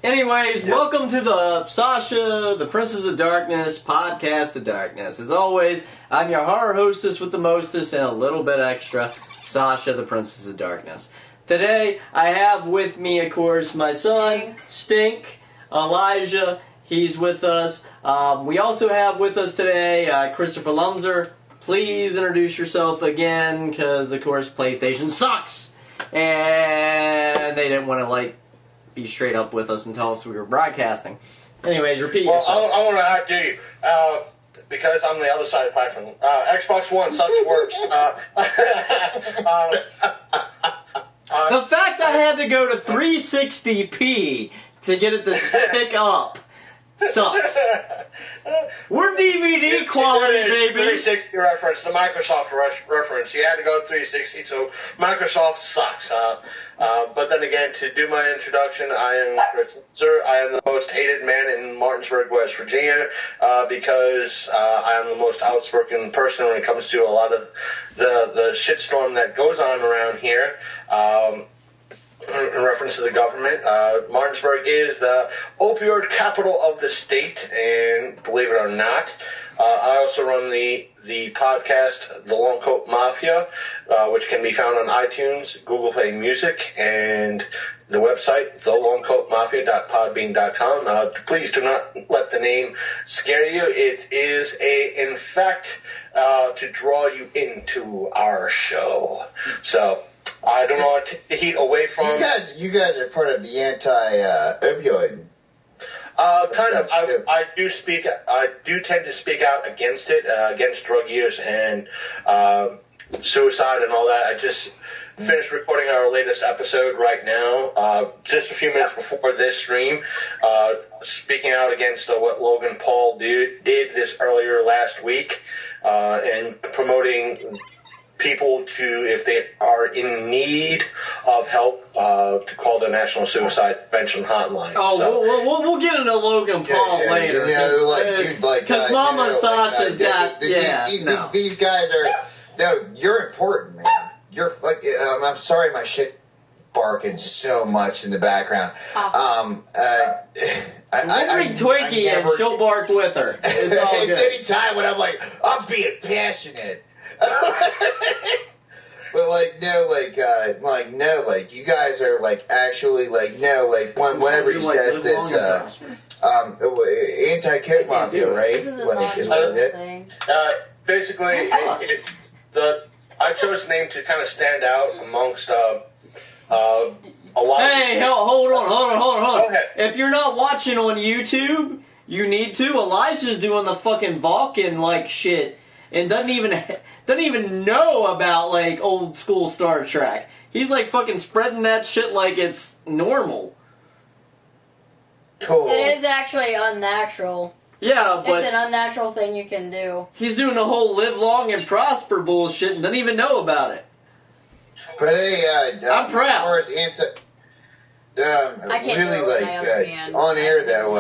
Anyways, welcome to the Sasha, the Princess of Darkness, podcast of darkness. As always, I'm your horror hostess with the mostest and a little bit extra, Sasha, the Princess of Darkness. Today, I have with me, of course, my son, Stink, Elijah. He's with us. We also have with us today Christopher Lumser. Please introduce yourself again, because, of course, PlayStation sucks. And they didn't want to, be straight up with us and tell us we were broadcasting. Anyways, repeat yourself. I want to outdo you, because I'm the other side of the platform. Xbox One sucks works. The fact I had to go to 360p to get it to pick up sucks. We're DVD quality, baby. 360 reference, the Microsoft reference. You had to go 360, so Microsoft sucks. But then again, to do my introduction, I am Chris Lumser. I am the most hated man in Martinsburg, West Virginia, because I am the most outspoken person when it comes to a lot of the shitstorm that goes on around here. In reference to the government, Martinsburg is the opioid capital of the state, and believe it or not, I also run the podcast, The Long Coat Mafia, which can be found on iTunes, Google Play Music, and the website, thelongcoatmafia.podbean.com. Please do not let the name scare you. It is in fact, to draw you into our show. So, I don't want to take the heat away from... You guys are part of the anti-opioid. Kind of. I do tend to speak out against it, against drug use and suicide and all that. I just finished recording our latest episode right now, just a few minutes before this stream, speaking out against what Logan Paul did this earlier last week, and promoting people to, if they are in need of help, to call the National Suicide Prevention Hotline. Oh, so, we'll get into Logan Paul later. Because Mama Sasha's got, These guys are, no, you're important, man. You're, I'm sorry my shit barking so much in the background. We'll bring Twinkie and she'll bark with her. It's all good. It's any time when I'm being passionate. But you guys are actually whenever he says this anti-coat mafia, right? This is a thing. Basically, I chose the name to kind of stand out amongst a lot. Hey, hold on. Go ahead. If you're not watching on YouTube, you need to. Elijah's doing the fucking Vulcan shit and doesn't even know about old school Star Trek. He's fucking spreading that shit like it's normal. Cool. It is actually unnatural. Yeah, but it's an unnatural thing you can do. He's doing the whole live long and prosper bullshit and doesn't even know about it. But hey, I'm proud. I can't really on air though.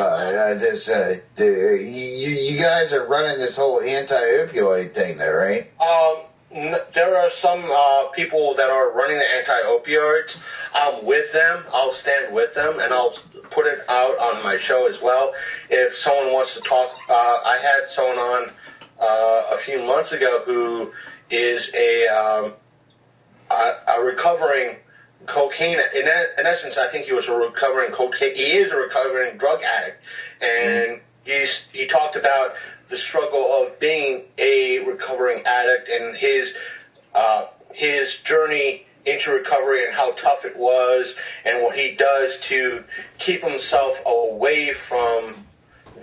You guys are running this whole anti-opioid thing, though, right? There are some people that are running the anti-opioids. I'm with them. I'll stand with them, and I'll put it out on my show as well. If someone wants to talk, I had someone on a few months ago who is a recovering cocaine. In essence, I think he was a recovering cocaine. He is a recovering drug addict, and he talked about the struggle of being a recovering addict and his journey into recovery and how tough it was and what he does to keep himself away from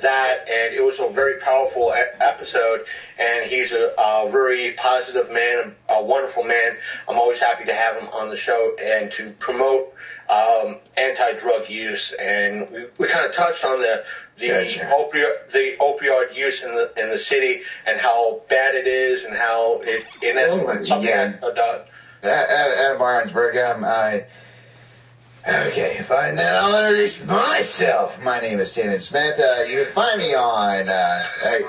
that. And it was a very powerful episode, and he's a very positive man, a wonderful man. I'm always happy to have him on the show and to promote anti-drug use. And we kind of touched on the opioid use in the city and how bad it is and how it in essence something done. Adam Martinsburg, okay, fine. Then I'll introduce myself. My name is Tannen Smith. You can find me on.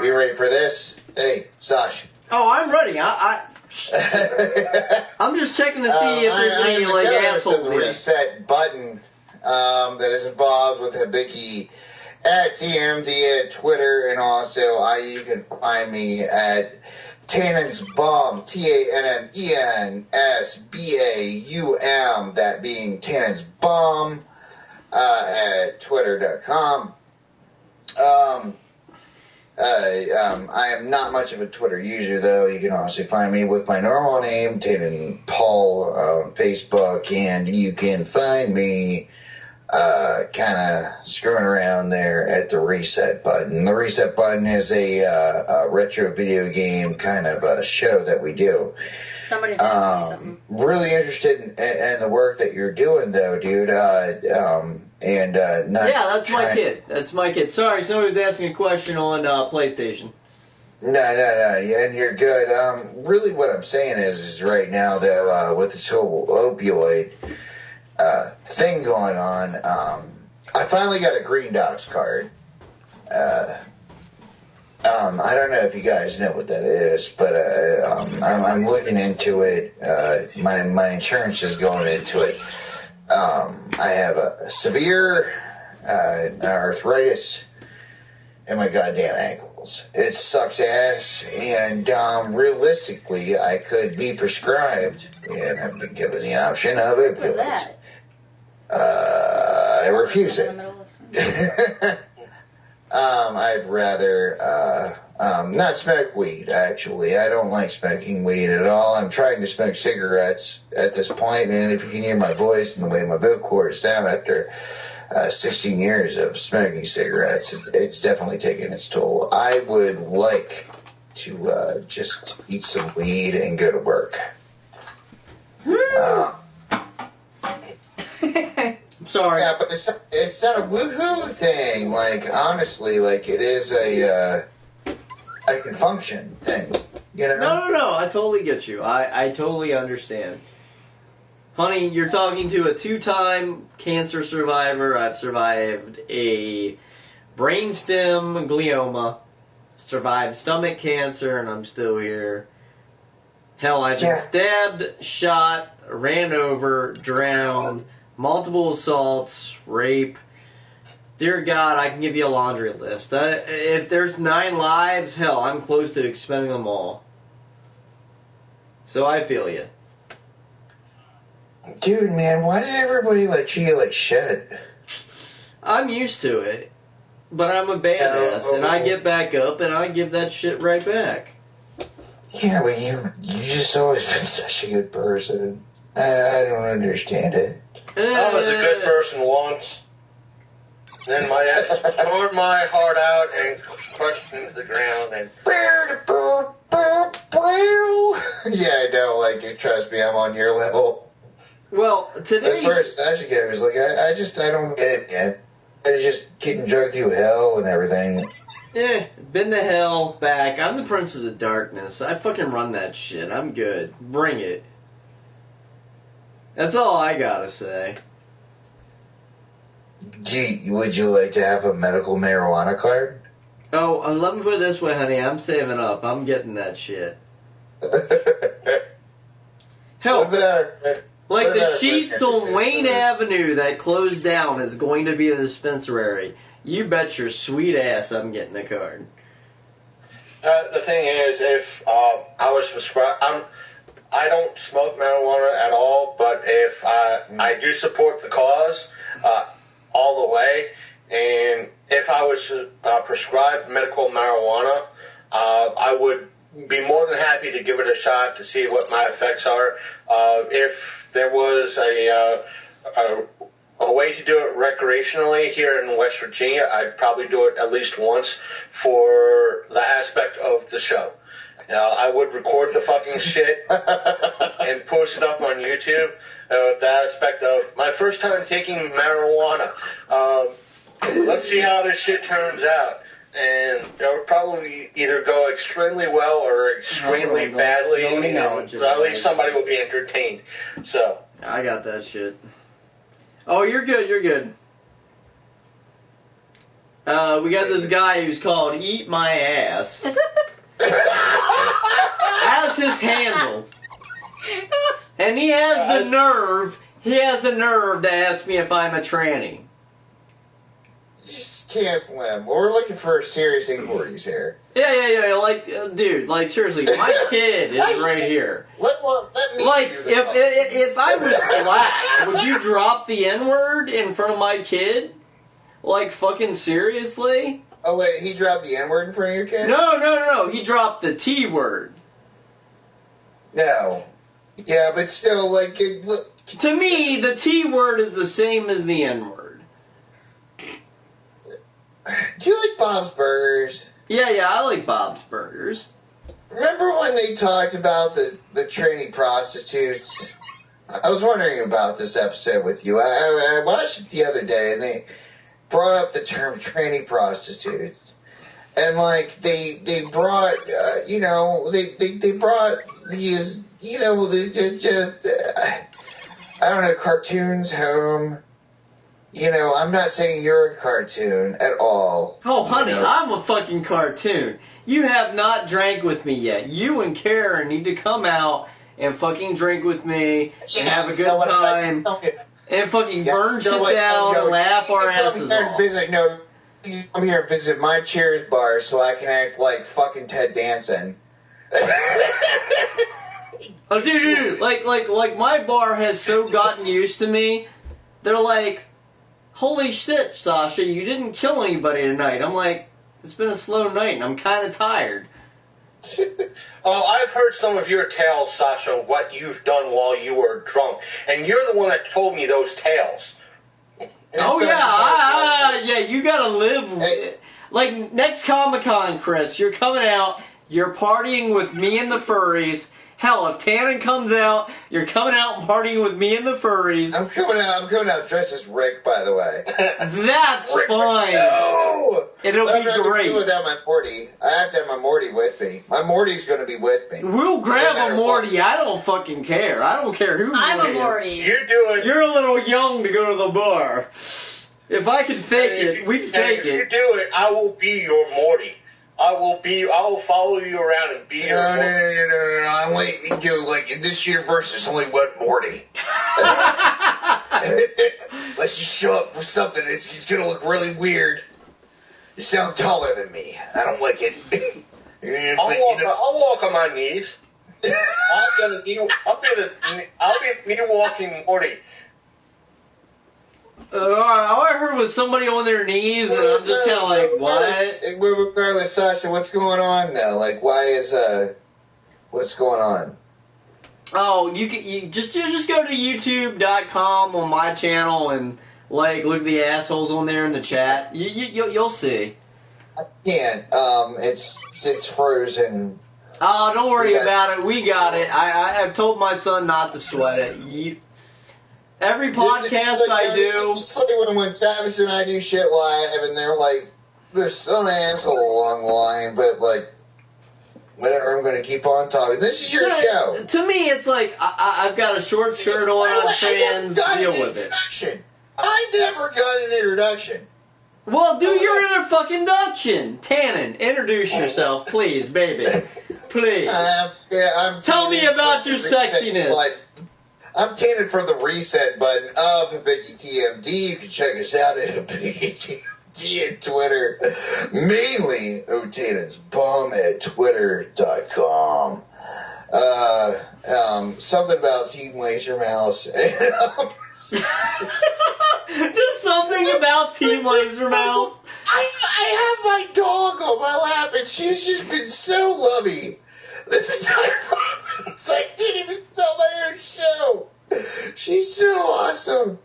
You ready for this? Hey, Sasha. Oh, I'm ready. I'm just checking to see if there's any assholes. assholes. The reset button. that is involved with Hibiki at TMD at Twitter, and also you can find me at Tannen's Bum, TANNENSBAUM, that being Tannen's Bum, at twitter.com. I am not much of a Twitter user, though. You can also find me with my normal name, Tannen Paul, on Facebook, and you can find me kind of screwing around there at the reset button. The reset button is a retro video game kind of a show that we do. Somebody's asking me something. Really interested in the work that you're doing, though, dude. Not that's my kid. That's my kid. Sorry, somebody was asking a question on PlayStation. No, and you're good. Really what I'm saying is right now, though, with this whole opioid thing going on, I finally got a Green Docs card. I don't know if you guys know what that is, but I'm looking into it. My insurance is going into it. I have a severe arthritis in my goddamn ankles. It sucks ass, and realistically, I could be prescribed, and I've been given the option of it. What's that? I refuse it. I'd rather not smoke weed, actually. I don't like smoking weed at all. I'm trying to smoke cigarettes at this point, and if you can hear my voice and the way my vocal cords sound after 16 years of smoking cigarettes, it's definitely taking its toll. I would like to just eat some weed and go to work. Sorry. Yeah, but it's not a woohoo thing. Like, honestly, like, it is I can function thing. You know? No. I totally get you. I totally understand. Honey, you're talking to a 2-time cancer survivor. I've survived a brainstem glioma, survived stomach cancer, and I'm still here. Hell, I've been stabbed, shot, ran over, drowned, multiple assaults, rape. Dear God, I can give you a laundry list. If there's 9 lives, hell, I'm close to expending them all. So I feel you. Dude, man, why did everybody treat you like shit? I'm used to it. But I'm a badass, and I get back up, and I give that shit right back. Yeah, but you just always been such a good person. I don't understand it. I was a good person once. Then my ex tore my heart out and crushed it into the ground. And yeah, I know. Like, trust me, I'm on your level. Well, today. As far as Sasha goes, like, I don't get it, man. I just getting drugged through hell and everything. Been to hell, back. I'm the Princess of Darkness. I fucking run that shit. I'm good. Bring it. That's all I gotta say. Would you like to have a medical marijuana card? Oh, let me put it this way, honey. I'm saving up. I'm getting that shit. Hell, like the sheets on Wayne Avenue that closed down is going to be a dispensary. You bet your sweet ass I'm getting a card. The thing is, if I was prescribed, I don't smoke marijuana at all, but if I do support the cause all the way, and if I was prescribed medical marijuana, I would be more than happy to give it a shot to see what my effects are. If there was a way to do it recreationally here in West Virginia, I'd probably do it at least once for the aspect of the show. I would record the fucking shit and post it up on YouTube. The aspect of my first time taking marijuana. Let's see how this shit turns out. And it would probably either go extremely well or extremely badly. At least somebody will be entertained. So I got that shit. Oh, you're good. You're good. We got this guy who's called Eat My Ass. As his handle. And he has the nerve, He has the nerve to ask me if I'm a tranny. Just cancel him. We're looking for serious inquiries here. Yeah. Like, dude, like, seriously, my kid is right here. Let me Like, do the if I was black, would you drop the N-word in front of my kid? Like, fucking seriously? Oh, wait, he dropped the N-word in front of your kid? No. He dropped the T-word. No. Yeah, but still, like, To me, the T-word is the same as the N-word. do you like Bob's Burgers? Yeah, I like Bob's Burgers. Remember when they talked about the trainee prostitutes? I was wondering about this episode with you. I watched it the other day, and they brought up the term trainee prostitutes. And, like, they brought, they brought these, I don't know, cartoons home. I'm not saying you're a cartoon at all. Oh, honey, I'm a fucking cartoon. You have not drank with me yet. You and Karen need to come out and fucking drink with me and have a good time and fucking burn shit down and laugh our asses off. You come here and visit my Cheers bar so I can act like fucking Ted Danson. Oh, dude, like my bar has so gotten used to me. They're like, holy shit, Sasha, you didn't kill anybody tonight. I'm like, it's been a slow night and I'm kind of tired. Oh, I've heard some of your tales, Sasha, what you've done while you were drunk. And you're the one that told me those tales. Oh, yeah, you gotta live with it. Like, next Comic-Con, Chris, you're coming out, you're partying with me and the furries. Hell, if Tannen comes out, you're coming out and partying with me and the furries. I'm coming out dressed as Rick, by the way. That's Rick, fine. No! It'll be great. Without my Morty. I have to have my Morty with me. My Morty's going to be with me. We'll grab a Morty. I don't fucking care. I don't care who I'm Morty a Morty. You do it. You're a little young to go to the bar. If I could fake it, we'd fake it. If you it. do it, I will be your Morty. I will follow you around and be your Morty. No. I'm waiting to like in this universe there's only one Morty. Let's just show up with something. He's gonna look really weird. You sound taller than me. I don't like it. I'll walk on my knees. I'll be the knee walking Morty. All I heard was somebody on their knees, and I'm just kind of like, what? Regardless, Sasha, what's going on now? Like, what's going on? Oh, you just go to youtube.com on my channel and like look at the assholes on there in the chat. You'll see. I can't. It's frozen. Oh, don't worry about it. We got it. I've told my son not to sweat it. Every podcast I do. It's like when Travis and I do shit live, and they're like, there's some asshole along the line, but like, whatever, I'm going to keep on talking. This is your show. To me, it's like, I've got a short skirt on, I'm trans, deal with it. I never got an introduction. Well, do your fucking induction. Tannen, introduce yourself, please, baby. Please. Tell me about your sexiness. I'm Tannen from the reset button of Biggie TMD. You can check us out at Biggie TMD and Twitter. Mainly Tannen's Bum at Twitter.com. Something about Team Laser Mouse. Just something about Team Laser Mouse. I have my dog on my lap, and she's just been so lovey this entire month. I didn't even tell my own show. She's so awesome.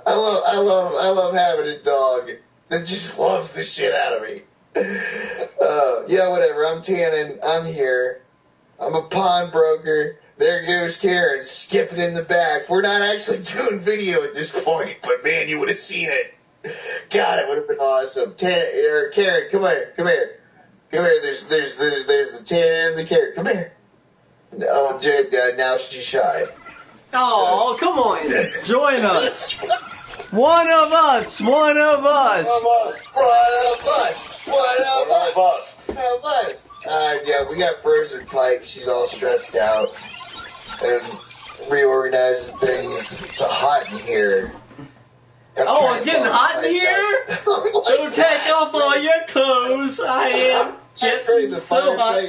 I love having a dog that just loves the shit out of me. Yeah, whatever. I'm Tannen. I'm here. I'm a pawnbroker. There goes Karen skipping in the back. We're not actually doing video at this point, but man, you would have seen it. God, it would have been awesome. Karen, come here. There's the Tannen and the Karen. Come here. Oh, now she's shy. Oh, come on. Join us. One of us. Yeah, we got Frozen Pike. She's all stressed out. And reorganizing things. It's hot in here. Oh, it's getting hot in here? So take off all your clothes. I am getting the so hot.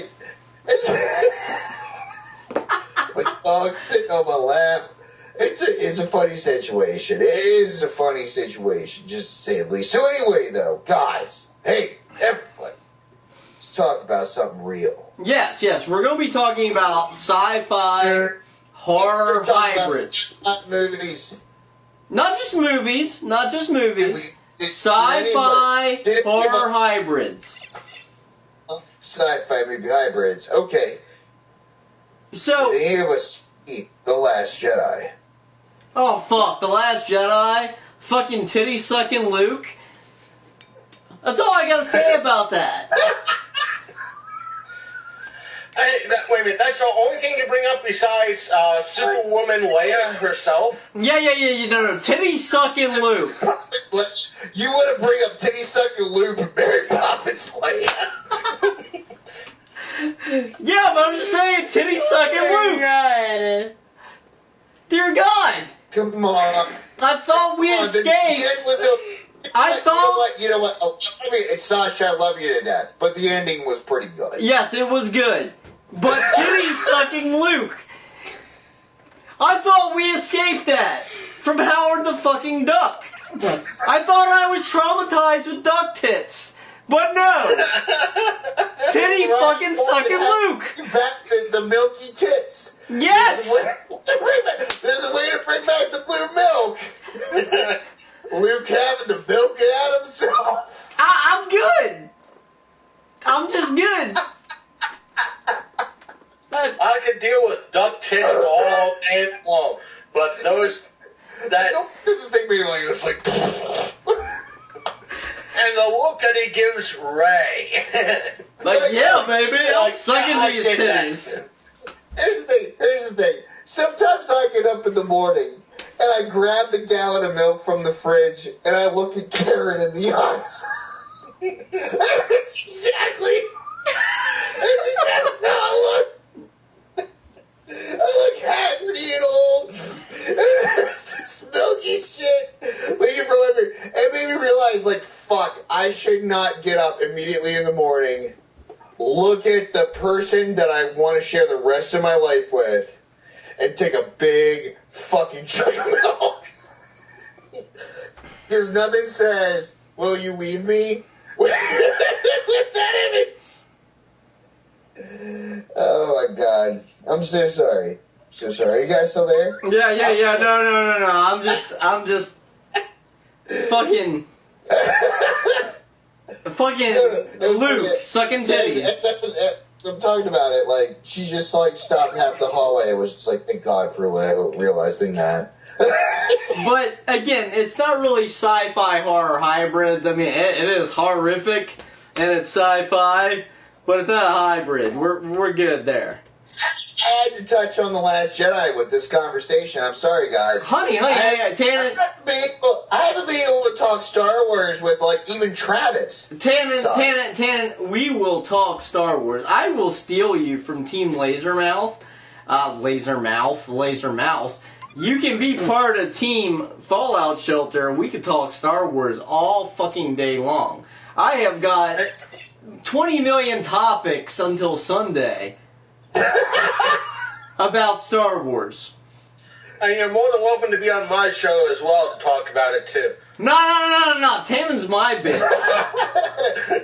My dog sitting on my lap. It's a funny situation. It is a funny situation, just to say the least. So anyway, though, guys, hey, everybody, let's talk about something real. Yes, we're going to be talking about sci-fi horror hybrids. Movies. Not just movies. Sci-fi horror hybrids. Sci-fi movie hybrids. Okay. So, did any of us see The Last Jedi? Oh, fuck. The Last Jedi? Fucking titty-sucking Luke? That's all I gotta say about that. Wait a minute, that's the only thing you bring up besides Superwoman Leia herself? Yeah, no, titty-sucking Luke. You want to bring up titty-sucking Luke and Mary Poppins Leia? Yeah, but I'm just saying, titty-sucking Luke. God. Dear God. Come on. I thought we escaped. You know what? I mean, Sasha, I love you to death, but the ending was pretty good. Yes, it was good. But titty-sucking Luke. I thought we escaped that from Howard the fucking Duck. I thought I was traumatized with duck tits. But no! Titty fucking sucking Luke! Back the milky tits. Yes! There's a way to bring back the blue milk. Luke having to milk it out himself. I'm good. I'm just good. I could deal with duck tits all day long, but those that the thing being like this, like. And the look that he gives Ray. Like, yeah, baby, I'm sucking these titties. Here's the thing. Sometimes I get up in the morning and I grab the gallon of milk from the fridge and I look at Karen in the eyes. That's exactly how I look. I look haggardy and old. There's this milky shit. It made me realize, like, fuck, I should not get up immediately in the morning, look at the person that I want to share the rest of my life with, and take a big fucking chunk of milk. Because nothing says, will you leave me? With that image. Oh my god. I'm so sorry. So sorry. Are you guys still there? Yeah. No. I'm just fucking Luke sucking titties. I'm talking about it, like, she just, like, stopped half the hallway. It was just like, thank God for realizing that. But, again, it's not really sci-fi horror hybrids. I mean, it is horrific, and it's sci-fi, but it's not a hybrid. We're good there. I had to touch on The Last Jedi with this conversation. I'm sorry, guys. Honey, Tannen. I haven't been able to talk Star Wars with, like, even Travis. Tannen, we will talk Star Wars. I will steal you from Team Laser Mouse. You can be part of Team Fallout Shelter, and we could talk Star Wars all fucking day long. I have got 20 million topics until Sunday about Star Wars. And you're more than welcome to be on my show as well to talk about it too. No. Tannen's my bitch.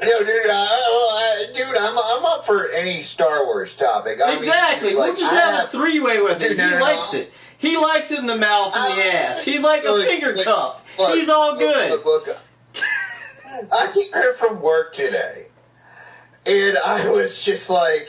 Yo, dude, I'm up for any Star Wars topic. Exactly. I mean, we'll just have a three-way with it. He likes it. He likes it in the mouth and the ass. He'd like a finger cuff. He's all good. Look. I came here from work today, and I was just like,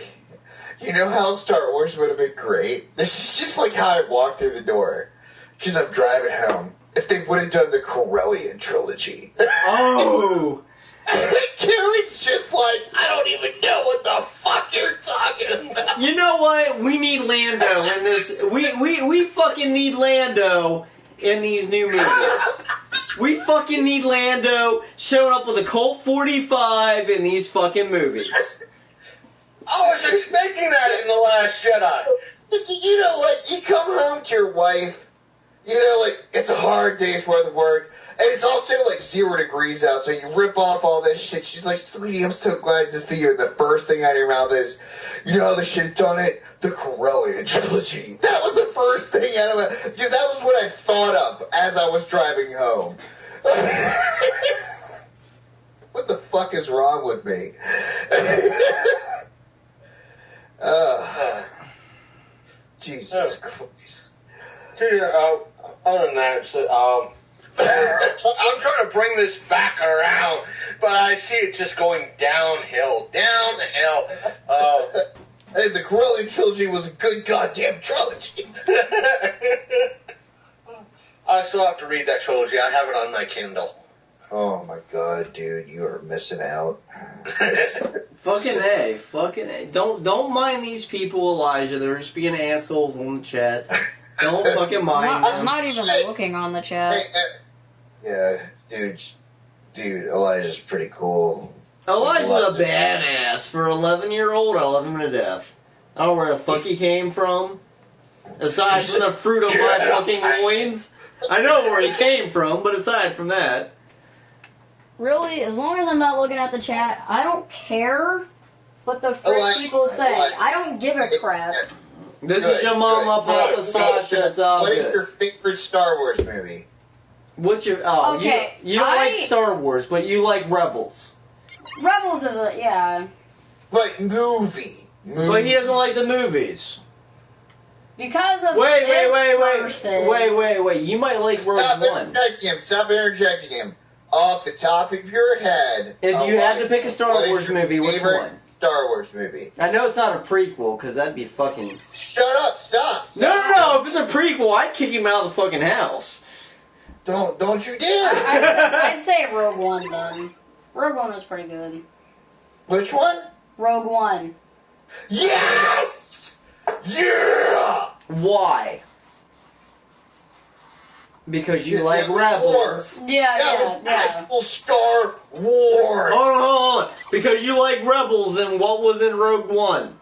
you know how Star Wars would have been great? This is just like how I walked through the door, because I'm driving home. If they would have done the Corellian trilogy. Oh. Karen's just like, I don't even know what the fuck you're talking about. You know what? We need Lando in this. We fucking need Lando in these new movies. We fucking need Lando showing up with a Colt 45 in these fucking movies. I was expecting that in The Last Jedi. You know, like, you come home to your wife, you know, like, it's a hard day's worth of work, and it's also, like, 0 degrees out, so you rip off all this shit. She's like, sweetie, I'm so glad to see you. The first thing out of your mouth is, you know how this shit done it? The Corellia trilogy. That was the first thing out of my, because that was what I thought of as I was driving home. What the fuck is wrong with me? Jesus Christ. Dude, other than that, so, I'm trying to bring this back around, but I see it just going downhill. Hey, the Corellia trilogy was a good goddamn trilogy. I still have to read that trilogy. I have it on my Kindle. Oh my god, dude, you are missing out. Fucking A. Don't mind these people, Elijah. They're just being assholes on the chat. Don't fucking mind them. I'm not even looking on the chat. Yeah, dude, Elijah's pretty cool. Elijah's a badass. For 11-year-old, I love him to death. I don't know where the fuck he came from. Aside from the fruit of my fucking loins. I know where he came from, but aside from that. Really, as long as I'm not looking at the chat, I don't care what the frick people say. I don't give a crap. This is your mama, Papa, Sasha. It's all What good. is your favorite Star Wars movie? What's your... Okay, you don't like Star Wars, but you like Rebels. Rebels is a... yeah. Like movie. But he doesn't like the movies. Because of Wait. person. Wait. You might like Rogue One. Stop interjecting him. Off the top of your head. If you had to pick a Star Wars movie, which one? Star Wars movie. I know it's not a prequel, because that'd be fucking... Shut up, stop. No, if it's a prequel, I'd kick him out of the fucking house. Don't you dare. I'd say Rogue One, then. Rogue One was pretty good. Which one? Rogue One. Yes! Yeah! Why? Because you like Rebels. Yeah. Actual Star Wars. Hold on. Because you like Rebels, and what was in Rogue One?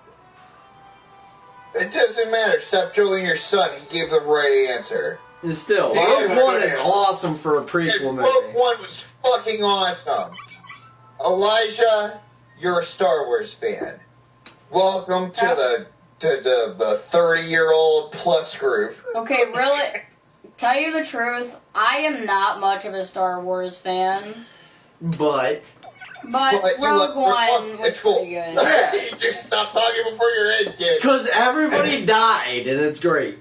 It doesn't matter. Stop trolling your son. He gave the right answer. And still, Rogue One is awesome for a prequel movie. Rogue One was fucking awesome. Elijah, you're a Star Wars fan. Welcome to the 30-year-old plus group. Okay, really? Tell you the truth, I am not much of a Star Wars fan. But Rogue One was it's cool. pretty good. Yeah. Just stop talking before your head, kid. Because everybody died, and it's great.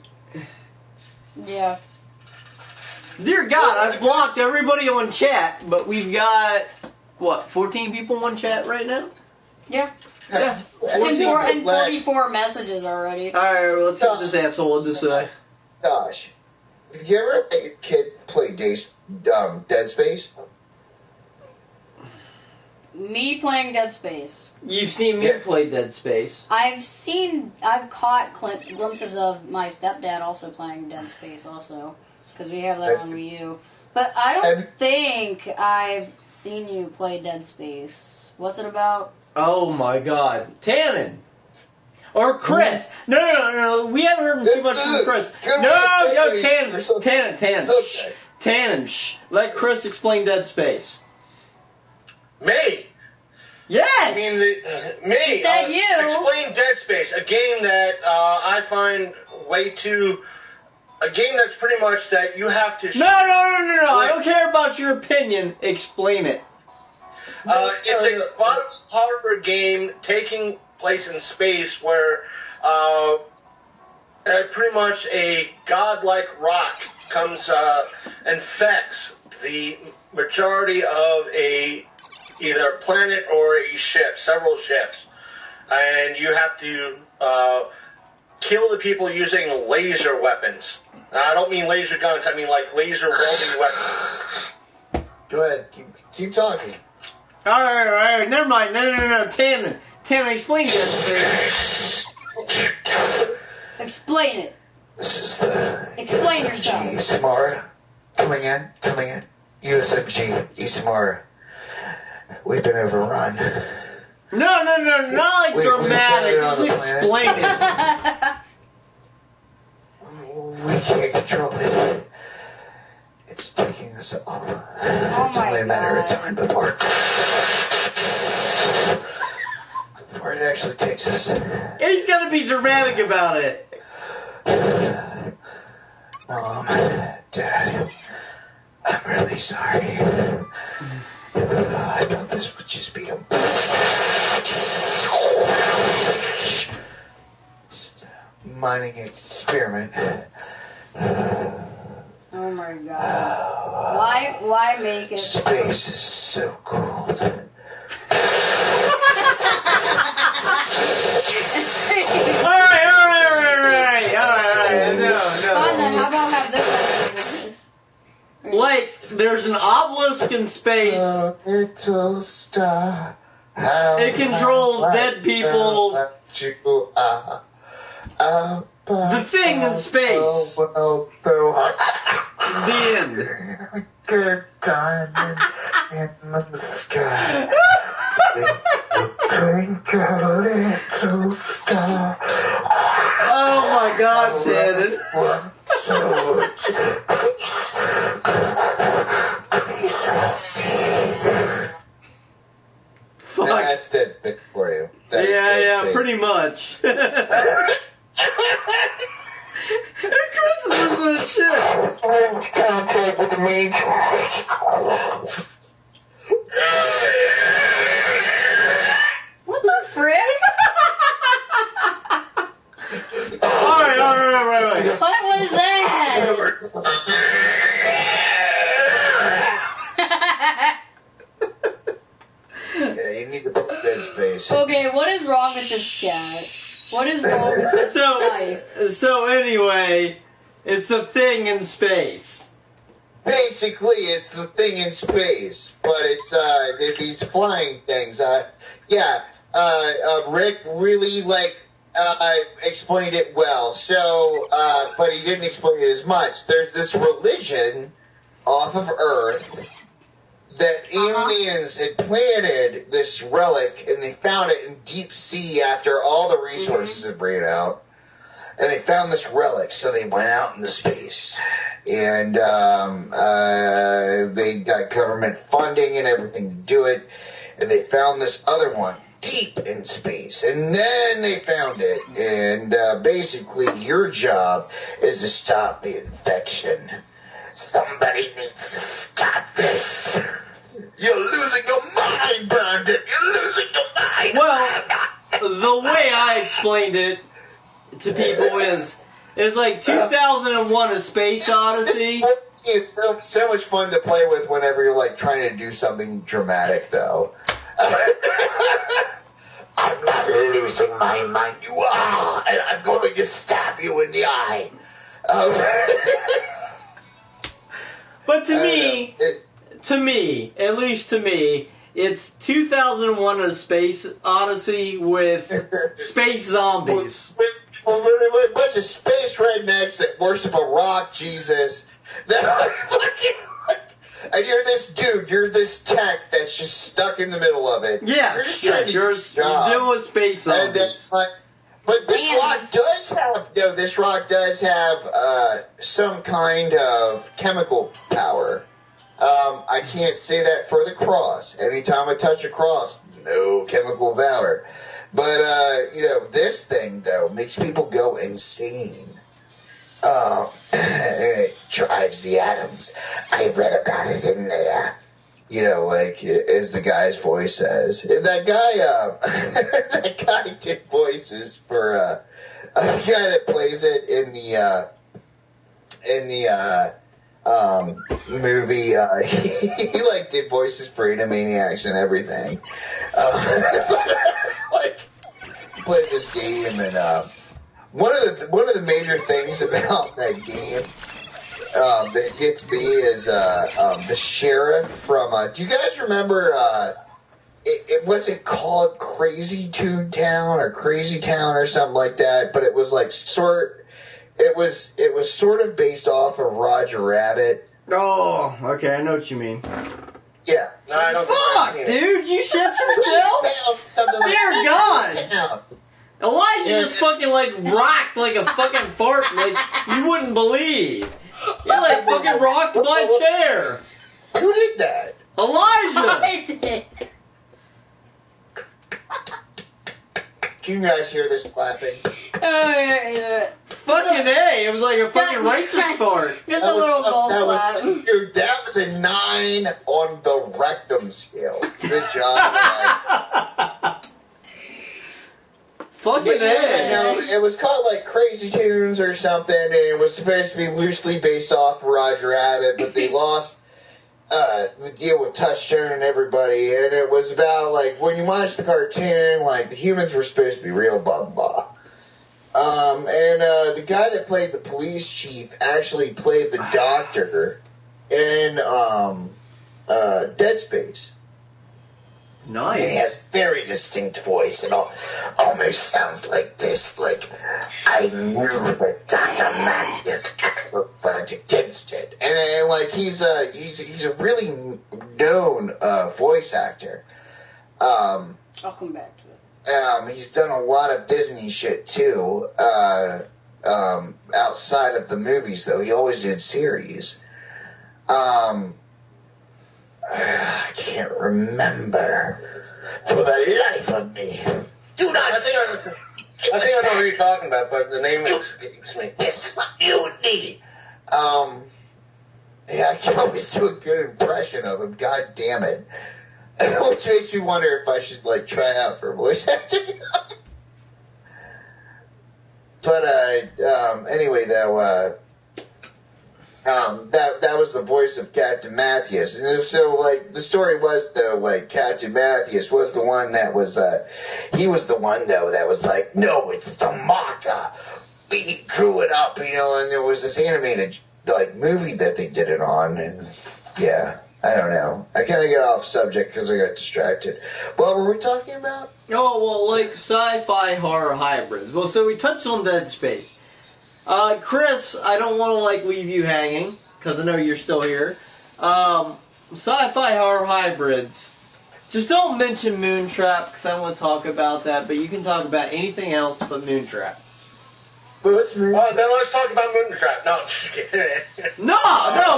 Yeah. Dear God, I've blocked everybody on chat, but we've got, 14 people on chat right now? Yeah. Yeah. And 44 messages already. Alright, well, let's see what this asshole had to say. Gosh, have you ever had a kid play Dead Space? Me playing Dead Space. You've seen me play Dead Space. I've caught glimpses of my stepdad also playing Dead Space also. Because we have that on Wii U. But I don't think I've seen you play Dead Space. What's it about? Oh my God. Tannen! Or Chris! No. We haven't heard too much from Chris. Tannen. Tannen, shh. Let Chris explain Dead Space. Me? Yes! I mean, me. He said you. Explain Dead Space, a game that I find way too... A game that's pretty much that you have to... No. I don't care about your opinion. Explain it. It's a horror game taking place in space where pretty much a godlike rock comes infects the majority of either a planet or a ship, several ships, and you have to kill the people using laser weapons. Now, I don't mean laser guns. I mean like laser welding weapons. Go ahead. Keep talking. All right. Never mind. No. Tannen, explain Dead Space. Explain it. This is the Explain USMG yourself. Samara. Coming in. USMG Samara. We've been overrun. No, not like dramatic. Just explain it. control it. It's taking us over. It's only a matter of time before it actually takes us. He's gonna be dramatic about it. Mom, Dad, I'm really sorry. I thought this would just be a mining experiment. Oh my god. Why make it? Space is so cold. Alright. No. Fine then, how about have this one? Like, there's an obelisk in space. Little star. It controls dead people. The thing in space. The end. Good diamond in the sky. Twinkle, little star. Oh my God, Shannon. Fuck. That's dead bit for you. Yeah, pretty much. Chris is listening to shit. Contact with the main. What the frick? Alright. What was that? Yeah, you need to put dead space. Okay, what is wrong with this chat? What is wrong with this life? So anyway, it's a thing in space. Basically, it's the thing in space, but it's these flying things. Rick really explained it well. So, but he didn't explain it as much. There's this religion off of Earth that aliens had planted this relic, and they found it in deep sea after all the resources had ran out. And they found this relic, so they went out into space. And they got government funding and everything to do it. And they found this other one deep in space. And then they found it. And basically, your job is to stop the infection. Somebody needs to stop this. You're losing your mind, Brandon. You're losing your mind. Well, the way I explained it to people is like 2001: A Space Odyssey. It's so much fun to play with whenever you're like trying to do something dramatic, though. I'm not losing my mind. You are, and I'm going to stab you in the eye. But to me, at least to me, it's 2001: A Space Odyssey with space zombies. A bunch of space rednecks that worship a rock Jesus. And you're this dude, you're this tech that's just stuck in the middle of it. Yeah, you're just trying to you're dealing with space zombies. But this rock does have some kind of chemical power. I can't say that for the cross. Anytime I touch a cross, no chemical power. But, this thing, though, makes people go insane. It drives the atoms. I read about it in there. As the guy's voice says. That guy did voices for, a guy that plays it in the movie, he did voices for Animaniacs and everything. Played this game, and one of the major things about that game that gets me is the sheriff from. Do you guys remember? It wasn't called Crazy Toontown or Crazy Town or something like that, but it was It was sort of based off of Roger Rabbit. Oh, okay, I know what you mean. Yeah. No, I don't Fuck, dude, you shit yourself? Dear God. Elijah head just fucking like rocked like a fucking fart, like you wouldn't believe. He like fucking rocked my chair. Who did that? Elijah. I did. Can you guys hear this clapping? Oh, yeah. Fucking A. It was like a fucking righteous fart. Just a little golf clap. Dude, that was a 9 on the rectum scale. Good job. Fucking A. No, it was called like Crazy Tunes or something, and it was supposed to be loosely based off Roger Rabbit, but they lost the deal with Touchstone and everybody, and it was about like when you watch the cartoon, like the humans were supposed to be real, blah blah. And the guy that played the police chief actually played the doctor in Dead Space. Nice. And he has very distinct voice and almost sounds like this. Like, I knew that Dr. Matthews went against it. And like, he's a really known voice actor. I'll come back to it. He's done a lot of Disney shit too. Outside of the movies, though, he always did series. I can't remember for the life of me. Do not. I think I know who you're talking about, but the name escapes me. S-U-D. Yeah, I can always do a good impression of him. God damn it. Which makes me wonder if I should like try out for voice acting. But anyway, though, that was the voice of Captain Matthews. And so, like, the story was, though, like, Captain Matthews was the one that was, he was the one, though, that was like, no, it's the Maka. We grew it up, you know, and there was this animated, like, movie that they did it on, and, yeah, I don't know. I kind of get off subject because I got distracted. What were we talking about? Oh, well, like, sci-fi horror hybrids. Well, so we touched on Dead Space. Chris, I don't want to, like, leave you hanging, because I know you're still here. Sci-fi horror hybrids. Just don't mention Moontrap, because I want to talk about that, but you can talk about anything else but Moontrap. Well, let's then let's talk about Moontrap. No, I'm just kidding. No,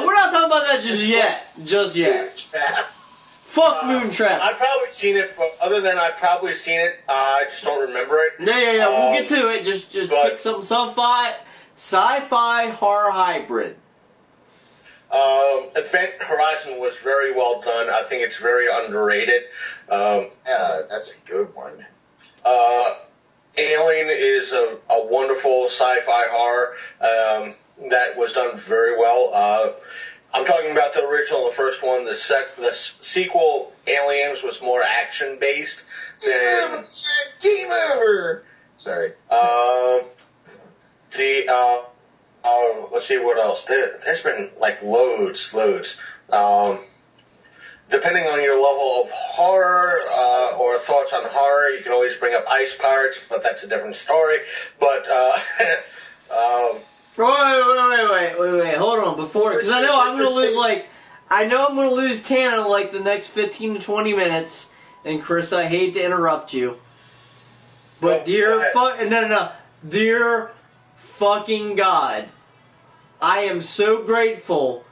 we're not talking about that just yet. Just yet. Fuck Moontrap. I've probably seen it, but other than I've probably seen it, I just don't remember it. Yeah, we'll get to it. Just pick some sci-fi horror hybrid. Event Horizon was very well done. I think it's very underrated. Yeah, that's a good one. Alien is a wonderful sci-fi horror that was done very well. I'm talking about the original, the first one. The sequel, Aliens, was more action-based. Game over! Sorry. Let's see what else. There's been, like, loads. Depending on your level of horror or thoughts on horror, you can always bring up Ice Pirates, but that's a different story. But, Wait, hold on, because I know I'm going to lose Tana in, like, the next 15 to 20 minutes, and Chris, I hate to interrupt you, but dear fucking God, I am so grateful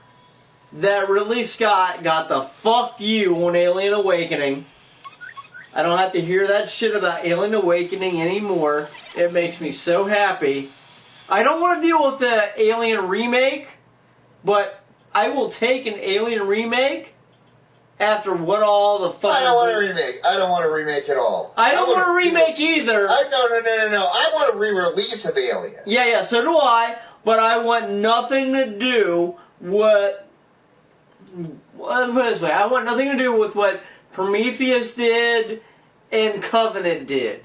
that Ridley Scott got the fuck you on Alien Awakening. I don't have to hear that shit about Alien Awakening anymore. It makes me so happy. I don't want to deal with the Alien remake, but I will take an Alien remake after what all the fucking... I don't want a remake. I don't want a remake at all. I don't want a remake either. No. I want a re-release of Alien. Yeah, so do I, but I want nothing to do with... Put it this way, I want nothing to do with what Prometheus did and Covenant did.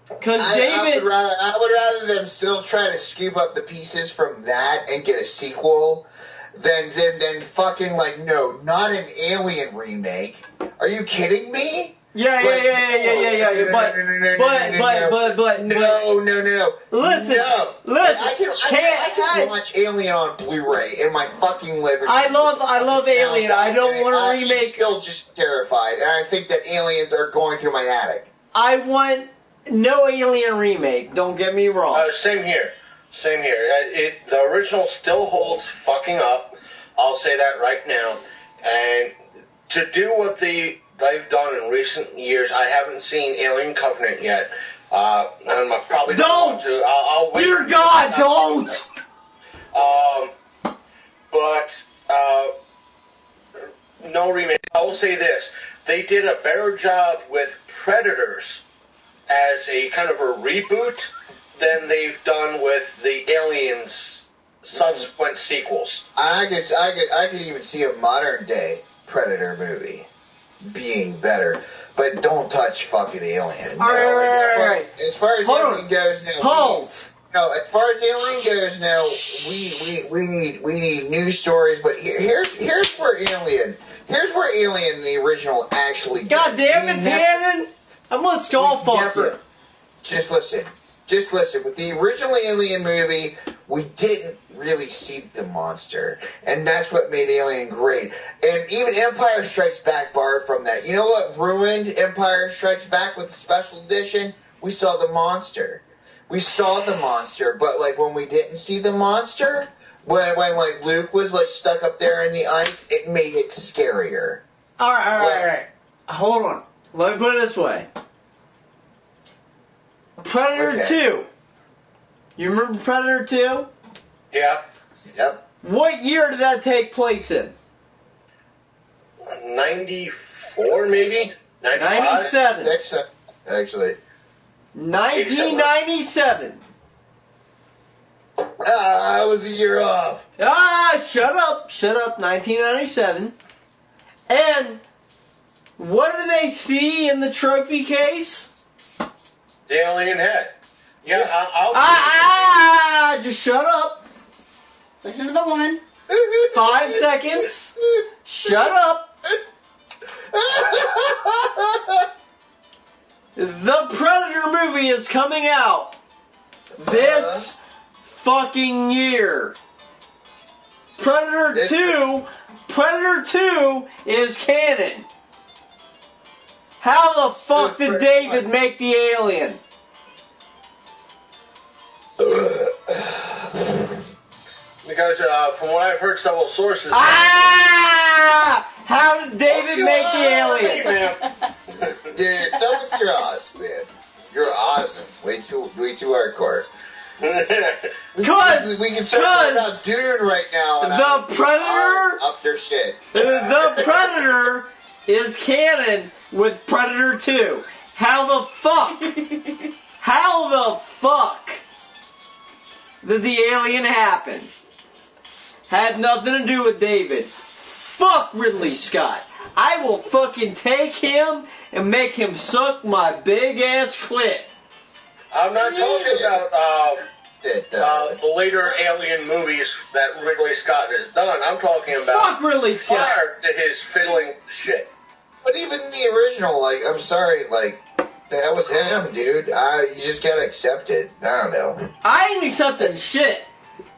Because David... I would rather them still try to scoop up the pieces from that and get a sequel than fucking, like, no, not an Alien remake. Are you kidding me? Yeah. But no. Listen. I can watch Alien on Blu-ray in my fucking living room. I love Alien. I don't want to remake. I'm still just terrified, and I think that aliens are going through my attic. I want no Alien remake. Don't get me wrong. Same here. Same here. The original still holds fucking up. I'll say that right now. And to do what they've done in recent years, I haven't seen Alien Covenant yet. And I probably don't want to. I'll wait. Dear God, don't! But no remake. I will say this. They did a better job with Predators as a kind of a reboot than they've done with the Aliens subsequent sequels. I could even see a modern day Predator movie being better, but don't touch fucking Alien. All right. As far as Alien goes now, as far as Alien goes now, we need news stories. But here's where Alien, the original, actually. God damn it, Tannen! I'm gonna skull fuck you. Just listen. With the original Alien movie, we didn't really see the monster. And that's what made Alien great. And even Empire Strikes Back borrowed from that. You know what ruined Empire Strikes Back with the special edition? We saw the monster. But like when we didn't see the monster, when like Luke was like stuck up there in the ice, it made it scarier. All right. Hold on. Let me put it this way. Predator 2. You remember Predator 2? Yeah. Yep. What year did that take place in? 94, maybe? 95? 97. Actually. 1997. I was a year off. Shut up. 1997. And what do they see in the trophy case? The alien head. Yeah, I'll just shut up. Listen to the woman. 5 seconds. Shut up. The Predator movie is coming out this fucking year. Predator 2 is canon. How the fuck did David make the alien? Because from what I've heard several sources... How did David make the alien? Dude, so you're awesome, man. You're awesome. Way too hardcore. Because we can start about Dune right now. And the Predator up their shit. The Predator is canon with Predator 2. How the fuck did the alien happen? Had nothing to do with David. Fuck Ridley Scott. I will fucking take him and make him suck my big ass clit. I'm not talking about the later Alien movies that Ridley Scott has done. I'm talking about fuck Ridley Scott. Prior to his fiddling shit. But even the original, like, I'm sorry, like, that was him, dude. You just gotta accept it. I don't know. I ain't accepting shit.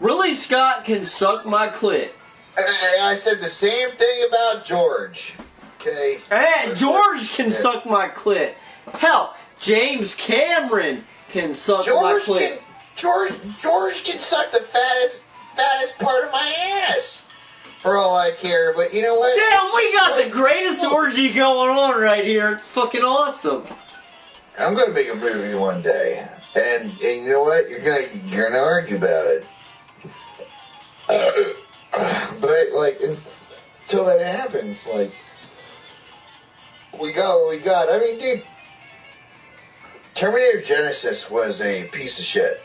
Ridley Scott can suck my clit. I said the same thing about George. Okay. Hey, George can suck my clit. Hell, James Cameron can suck my clit. George can suck the fattest part of my ass. For all I care, but you know what? Damn, we got the greatest orgy going on right here. It's fucking awesome. I'm gonna make a movie one day, and you know what? You're gonna argue about it. But like until that happens, like we got what we got. I mean, dude, Terminator Genesis was a piece of shit.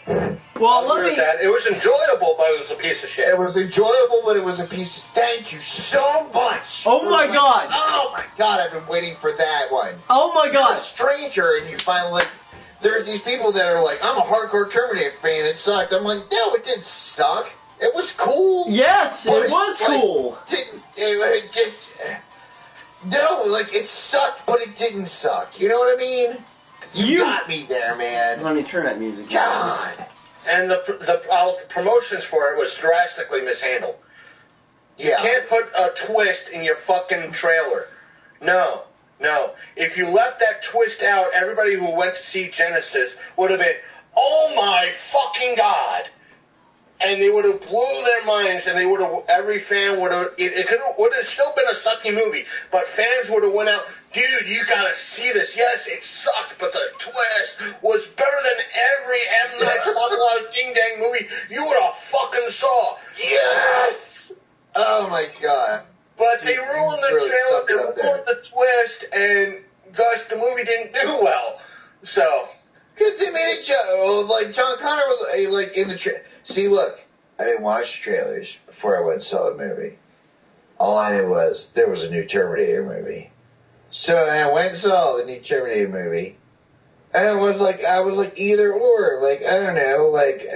Well, it was enjoyable, but it was a piece of shit. It was enjoyable, but it was a piece of... Thank you so much. Oh my god. Oh my god, I've been waiting for that one. Oh my god. You're a stranger, and you finally... There's these people that are like, I'm a hardcore Terminator fan, it sucked. I'm like, no, it didn't suck. It was cool. Yes, it was cool. It just... No, like, it sucked, but it didn't suck. You know what I mean? You got me there, man. Let me turn that music down. God. And the promotions for it was drastically mishandled. Yeah. You can't put a twist in your fucking trailer. No. No. If you left that twist out, everybody who went to see Genesis would have been, oh my fucking God. And they would have blew their minds, and they would have, every fan would have, it would have still been a sucky movie, but fans would have went out, dude, you gotta see this. Yes, it sucked, but the twist was better than every M. Night Shyamalan Ding Dang movie you would have fucking saw. Yes! Oh my God. But they ruined the trailer, they ruined the twist, and thus the movie didn't do well. So. Because they made a joke, like, John Connor was, like, in the See, look, I didn't watch the trailers before I went and saw the movie. All I knew was there was a new Terminator movie. So I went and saw the new Terminator movie. And I was like, either or. Like, I don't know, like,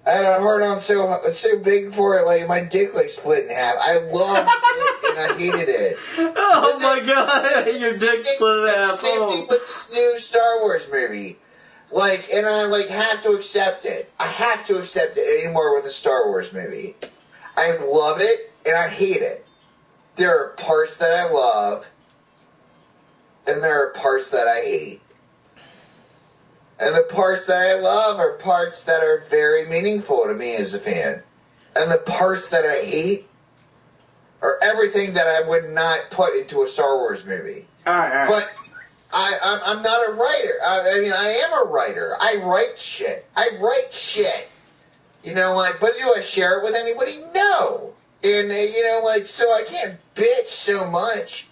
I had a hard on so big for it, like, my dick, like, split in half. I loved it, and I hated it. Oh, my God, your dick split in half. Same thing with this new Star Wars movie. Like, and I, like, have to accept it. I have to accept it anymore with a Star Wars movie. I love it, and I hate it. There are parts that I love, and there are parts that I hate. And the parts that I love are parts that are very meaningful to me as a fan. And the parts that I hate are everything that I would not put into a Star Wars movie. All right. But I'm not a writer. I mean, I am a writer. I write shit. You know, like, but do I share it with anybody? No. And, you know, like, so I can't bitch so much.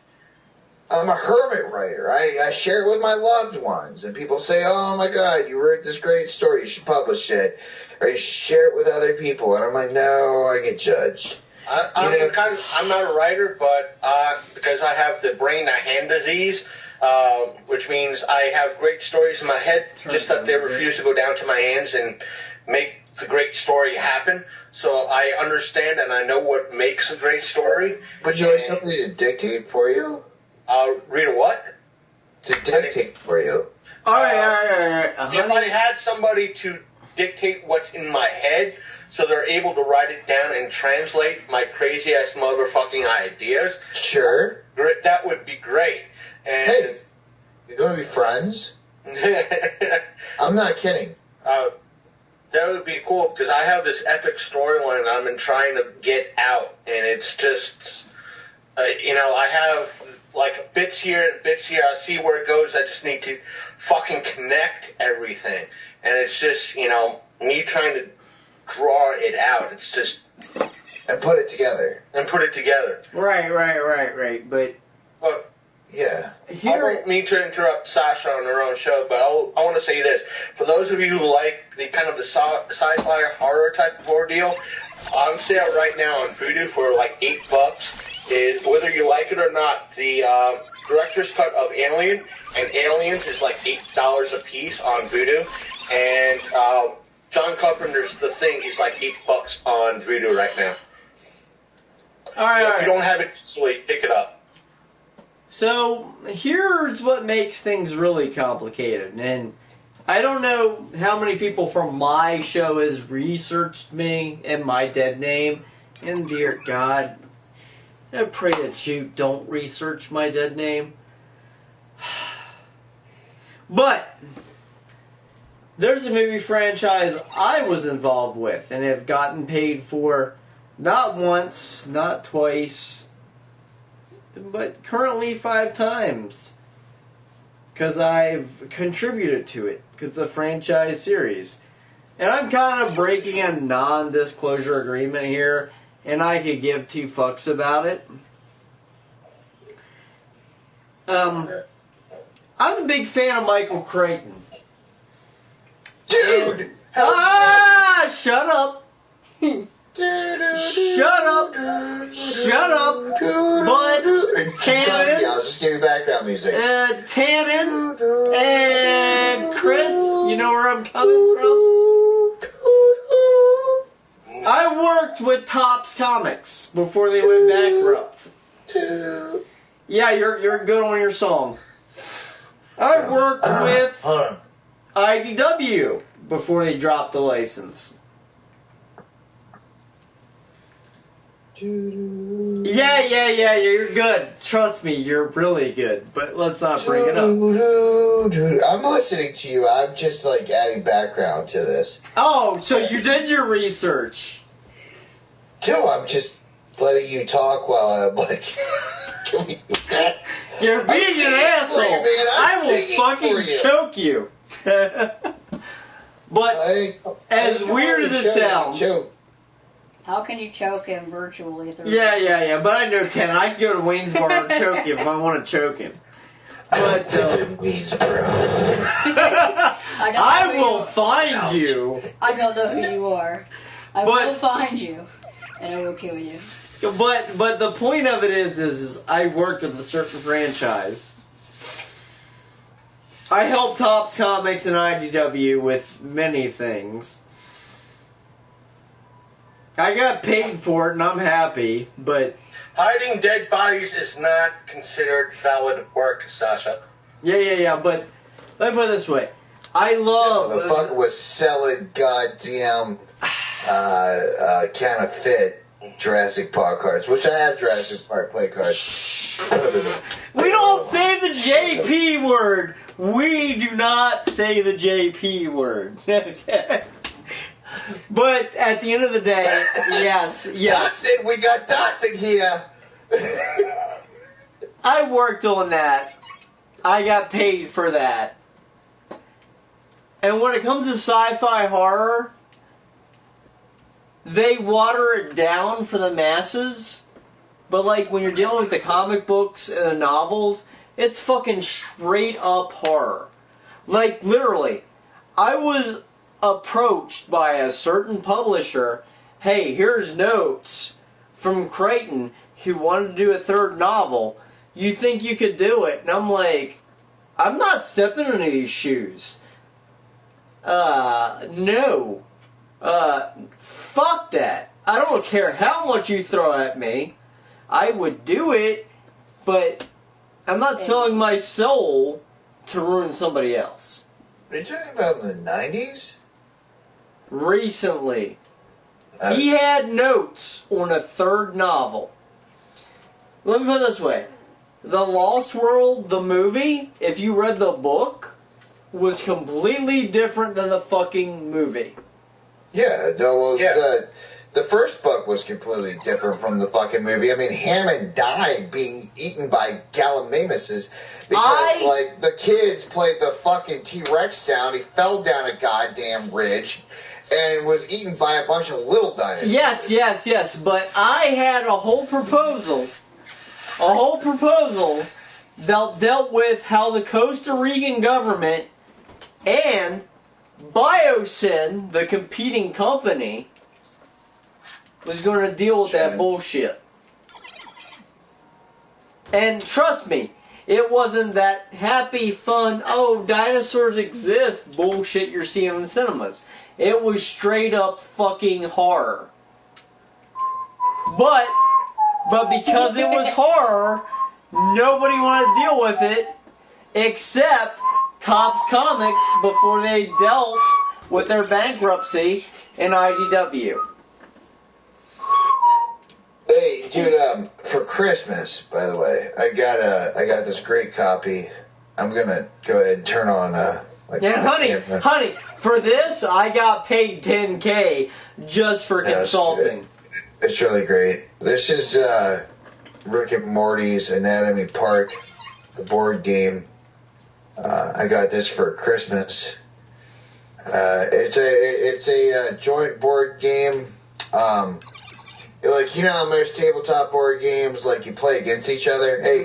I'm a hermit writer. I share it with my loved ones. And people say, oh, my God, you wrote this great story. You should publish it. Or you should share it with other people. And I'm like, no, I get judged. I'm not a writer, but because I have the brain-to-hand disease, which means I have great stories in my head, just that they refuse to go down to my hands and make the great story happen. So I understand and I know what makes a great story. Would you like somebody to dictate for you? Read a what? To dictate for you. All right. If I had somebody to dictate what's in my head, so they're able to write it down and translate my crazy-ass motherfucking ideas, sure, that would be great. And hey, you're going to be friends? I'm not kidding. That would be cool, because I have this epic storyline that I've been trying to get out, and it's just, you know, I have, like, bits here and bits here. I see where it goes. I just need to fucking connect everything. And it's just, you know, me trying to draw it out. It's just... And put it together. Right. But yeah. I don't mean to interrupt Sasha on her own show, but I want to say this. For those of you who like the kind of the sci-fi horror type of ordeal, on sale right now on Vudu for like $8 is, whether you like it or not, the director's cut of Alien, and Aliens is like $8 a piece on Vudu, and John Carpenter's The Thing is like $8 on Vudu right now. All right. If you don't have it, pick it up. So here's what makes things really complicated, and I don't know how many people from my show has researched me and my dead name, and dear God, I pray that you don't research my dead name. But there's a movie franchise I was involved with and have gotten paid for not once, not twice, but currently 5 times, because I've contributed to it, because it's a franchise series. And I'm kind of breaking a non-disclosure agreement here, and I could give 2 fucks about it. I'm a big fan of Michael Crichton. Dude! Shut up! Shut up! But Tannen, I'll just give you background music. Tannen and Chris, you know where I'm coming from? I worked with Topps Comics before they went bankrupt. Yeah, you're good on your song. I worked with IDW before they dropped the license. Yeah, Yeah, you're good. Trust me, you're really good. But let's not bring it up. I'm listening to you. I'm just like adding background to this. Oh, so you did your research. No, I'm just letting you talk while I'm like... You're being an asshole. I will fucking choke you. But as weird as it sounds... How can you choke him virtually? Yeah. But I know 10. I can go to Waynesboro and choke him if I want to choke him. But I will find you. I don't know who you are. I will find you, and I will kill you. But the point of it is I worked with a certain franchise. I helped Topps Comics and IDW with many things. I got paid for it, and I'm happy, but... Hiding dead bodies is not considered valid work, Sasha. Yeah, but let me put it this way. I love... The fucker was selling goddamn counterfeit Jurassic Park cards, which I have Jurassic Park play cards. We don't say the JP word. We do not say the JP word. Okay. But at the end of the day, yes. Dotson, we got Dotson here. I worked on that. I got paid for that. And when it comes to sci-fi horror, they water it down for the masses. But like when you're dealing with the comic books and the novels, it's fucking straight up horror. Like literally, I was approached by a certain publisher, hey, here's notes from Creighton who wanted to do a third novel. You think you could do it? And I'm like, I'm not stepping in these shoes. No. Fuck that. I don't care how much you throw at me. I would do it, but I'm not selling my soul to ruin somebody else. Are you talking about in the 90s? Recently. He had notes on a third novel. Let me put it this way. The Lost World, the movie, if you read the book, was completely different than the fucking movie. Yeah, the first book was completely different from the fucking movie. I mean, Hammond died being eaten by Gallimimuses because, like, the kids played the fucking T-Rex sound. He fell down a goddamn ridge and was eaten by a bunch of little dinosaurs. Yes, but I had a whole proposal that dealt with how the Costa Rican government and Biosyn, the competing company, was going to deal with that bullshit. And trust me, it wasn't that happy, fun, oh, dinosaurs exist bullshit you're seeing in the cinemas. It was straight up fucking horror. But because it was horror, nobody wanted to deal with it except Topps Comics before they dealt with their bankruptcy in IDW. Hey, dude, for Christmas, by the way, I got this great copy. I'm gonna go ahead and turn on, honey, for this, I got paid $10K just for consulting. It's really great. This is, Rick and Morty's Anatomy Park, the board game. I got this for Christmas. It's a joint board game. Like, you know how most tabletop board games, like, you play against each other? Hey,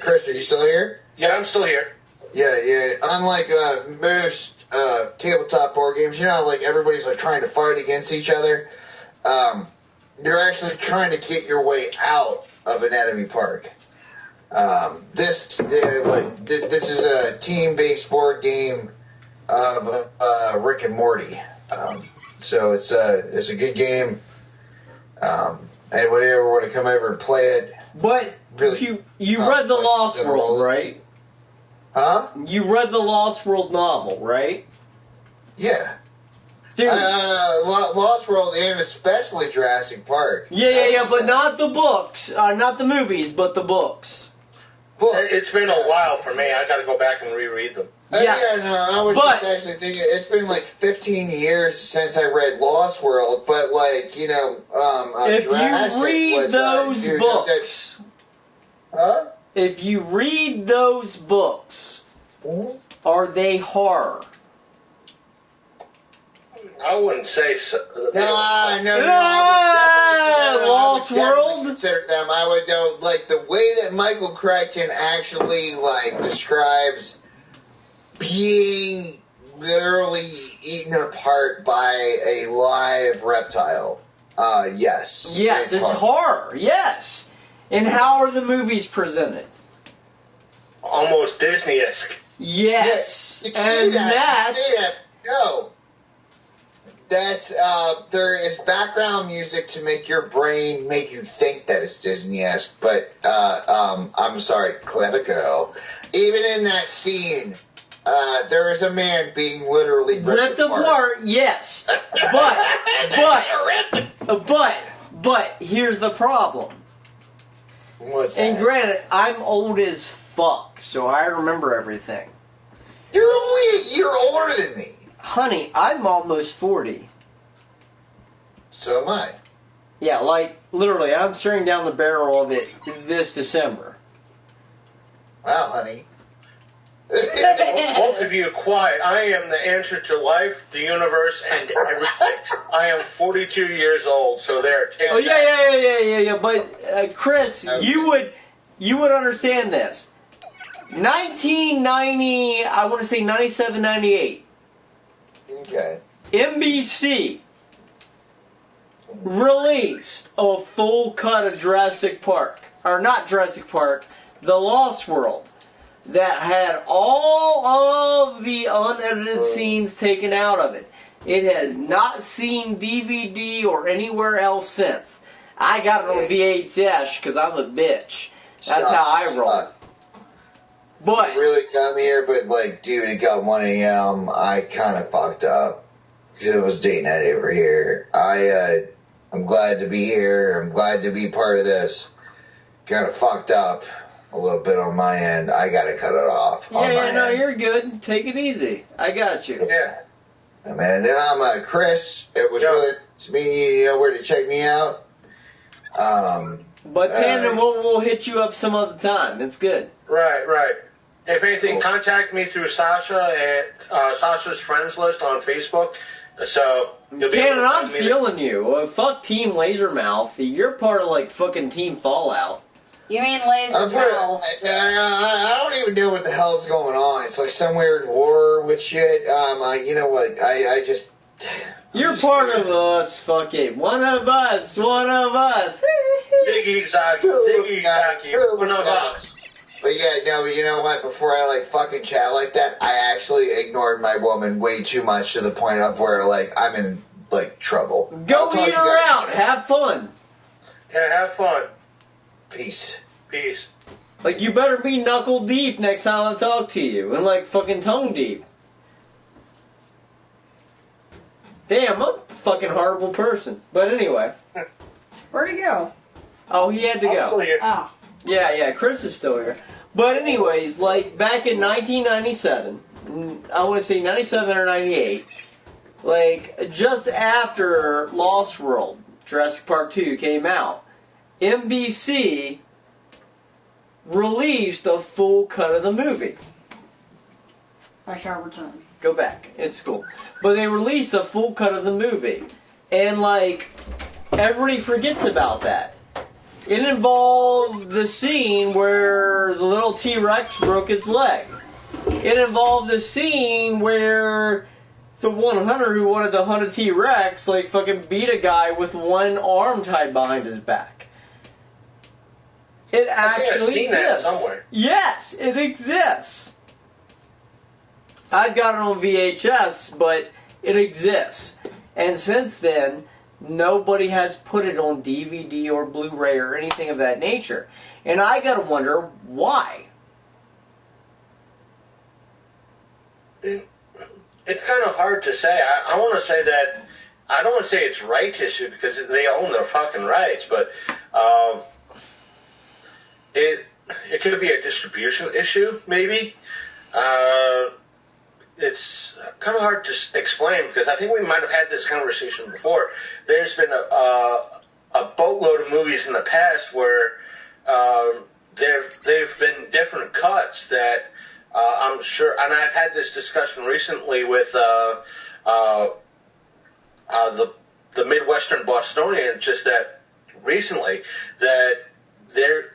Chris, are you still here? Yeah, I'm still here. Yeah. Unlike most tabletop board games, you know, like, everybody's, like, trying to fight against each other. You're actually trying to get your way out of Anatomy Park. This is a team-based board game of Rick and Morty. So it's a good game. Anybody ever want to come over and play it? But really, you read The Lost World, right? Huh? You read the Lost World novel, right? Yeah. Dude. Lost World and especially Jurassic Park. Yeah, but not the books. Not the movies, but the books. It's been a while for me. I got to go back and reread them. I was just actually thinking, it's been like 15 years since I read Lost World, but like, if you read those books, if you read those books, are they horror? I wouldn't say so. No. Lost World? Consider them. I would know, like, the way that Michael Crichton actually, like, describes being literally eaten apart by a live reptile. Yes. Yes, it's horror. Yes. And how are the movies presented? Almost Disney-esque. Yes. You see that. No. That's, there is background music to make your brain make you think that it's Disney-esque, but, I'm sorry, clever girl. Even in that scene, there is a man being literally ripped apart. Yes. But, here's the problem. What's that? And granted, I'm old as fuck, so I remember everything. You're only a year older than me. Honey, I'm almost 40. So am I. Yeah, like, literally, I'm staring down the barrel of it this December. Wow, honey. Both of you are quiet. I am the answer to life, the universe, and everything. I am 42 years old, so there. Oh, yeah. But, Chris, okay. you would understand this. 1990, I want to say 97, 98. Okay. NBC released a full cut of Jurassic Park. Or not Jurassic Park, The Lost World. That had all of the unedited scenes taken out of it. It has not seen DVD or anywhere else since. I got it on VHS because I'm a bitch. That's how I roll. But it really got me here, but like, dude, it got 1 a.m. I kind of fucked up because it was date night over here. I'm glad to be here. I'm glad to be part of this. Kind of fucked up a little bit on my end. I gotta cut it off. No, you're good. Take it easy. I got you. Yeah. Man, I'm Chris. It was really nice meeting you. You know where to check me out. But Tandem, we'll hit you up some other time. It's good. Right. If anything, contact me through Sasha and Sasha's friends list on Facebook. So Tandem, I'm stealing you. Fuck Team Lasermouth. You're part of like fucking Team Fallout. You mean Lasermouth? I don't even know what the hell's going on. It's like some weird war with shit. You know what? I just. You're part of us. Fuck it. One of us. Ziggy Zaggy, one of us. But yeah, no, you know what? Before I like fucking chat like that, I actually ignored my woman way too much to the point of where like I'm in like trouble. Go eat her out. Have fun. Yeah, have fun. Peace. Like you better be knuckle deep next time I talk to you, and like fucking tongue deep. Damn, I'm a fucking horrible person. But anyway. Where'd he go? Oh, he had to go. I'm still here. Oh. Yeah, Chris is still here. But anyways, like back in 1997, I want to say 97 or 98, like just after Lost World, Jurassic Park 2 came out, NBC released a full cut of the movie. I shall return. Go back. It's cool. But they released a full cut of the movie. And like, everybody forgets about that. It involved the scene where the little T-Rex broke its leg. It involved the scene where the one hunter who wanted to hunt a T-Rex, like, fucking beat a guy with one arm tied behind his back. It actually exists. That somewhere. Yes, it exists. I've got it on VHS, but it exists. And since then, nobody has put it on DVD or Blu-ray or anything of that nature. And I gotta wonder why. In it's kind of hard to say. I want to say that I don't want to say it's rights issue because they own their fucking rights, but it could be a distribution issue, maybe. It's kind of hard to explain because I think we might have had this conversation before. There's been a boatload of movies in the past where they've been different cuts that I'm sure, and I've had this discussion recently with the Midwestern Bostonian, just that recently, that there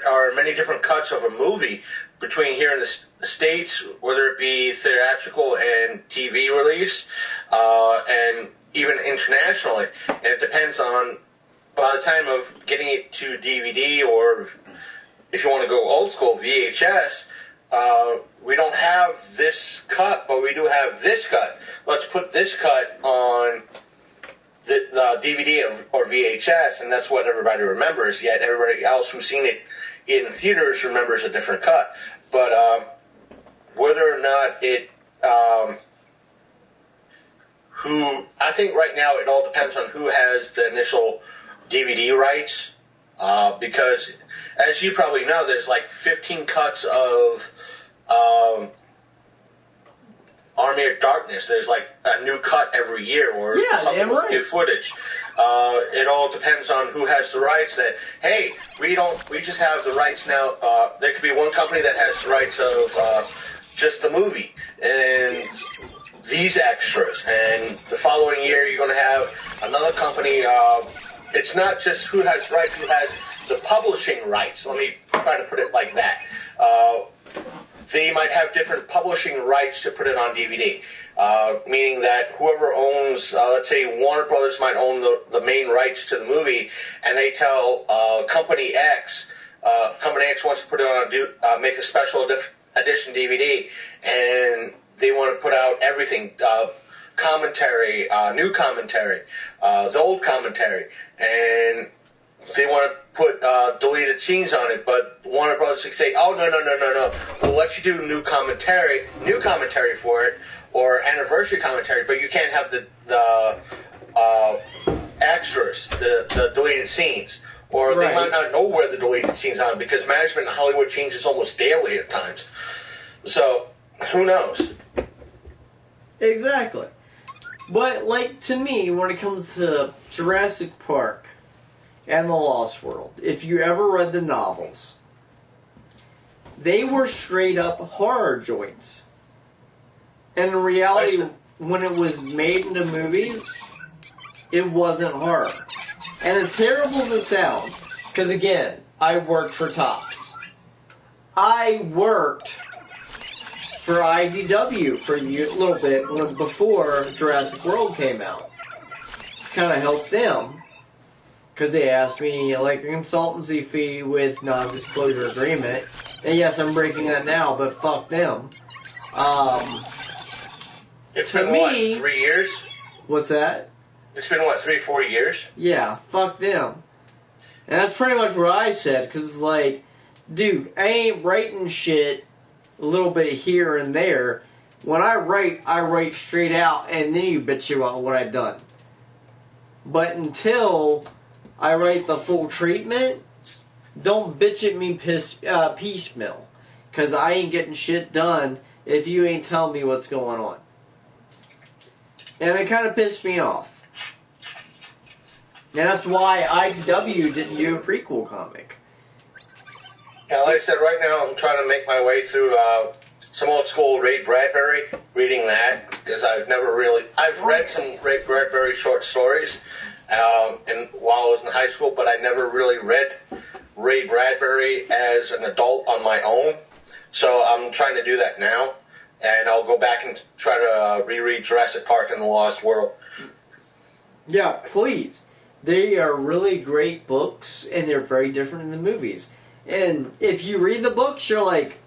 are many different cuts of a movie between here in the States, whether it be theatrical and TV release, and even internationally. And it depends on, by the time of getting it to DVD, or if you want to go old school, VHS, we don't have this cut, but we do have this cut. Let's put this cut on the DVD or VHS, and that's what everybody remembers, yet everybody else who's seen it in theaters remembers a different cut. But whether or not it, I think right now it all depends on who has the initial DVD rights, because as you probably know, there's like 15 cuts of Army of Darkness. There's like a new cut every year, or something with new footage. It all depends on who has the rights. That, hey, we just have the rights now. There could be one company that has the rights of just the movie and these extras, and the following year you're going to have another company. It's not just who has rights, who has the publishing rights. Let me try to put it like that. They might have different publishing rights to put it on DVD, meaning that whoever owns, let's say Warner Brothers might own the main rights to the movie, and they tell Company X wants to put it on make a special edition DVD, and they want to put out everything, commentary, new commentary, the old commentary, and they want to put deleted scenes on it, but Warner Brothers could say, oh, no, we'll let you do new commentary for it, or anniversary commentary, but you can't have the extras, the deleted scenes. Or they might not know where the deleted scenes are, because management in Hollywood changes almost daily at times. So, who knows? Exactly. But, like, to me, when it comes to Jurassic Park and The Lost World, if you ever read the novels, they were straight up horror joints. And in reality, when it was made into movies, it wasn't horror. And as terrible as it sounds, because again, I worked for Topps. I worked for IDW for a little bit before Jurassic World came out. Kind of helped them, because they asked me like a consultancy fee with non-disclosure agreement. And yes, I'm breaking that now, but fuck them. It's been, what, 3 years? What's that? It's been, what, 3-4 years? Yeah, fuck them. And that's pretty much what I said, because it's like, dude, I ain't writing shit a little bit here and there. When I write straight out, and then you bitch about what I've done. But until I write the full treatment, don't bitch at me piecemeal. Because I ain't getting shit done if you ain't telling me what's going on. And it kind of pissed me off. And that's why IDW didn't do a prequel comic. Yeah, like I said, right now I'm trying to make my way through some old school Ray Bradbury, reading that, because I've read some Ray Bradbury short stories while I was in high school, but I never really read Ray Bradbury as an adult on my own. So I'm trying to do that now, and I'll go back and try to reread Jurassic Park and The Lost World. Yeah, please. They are really great books, and they're very different than the movies. And if you read the books, you're like,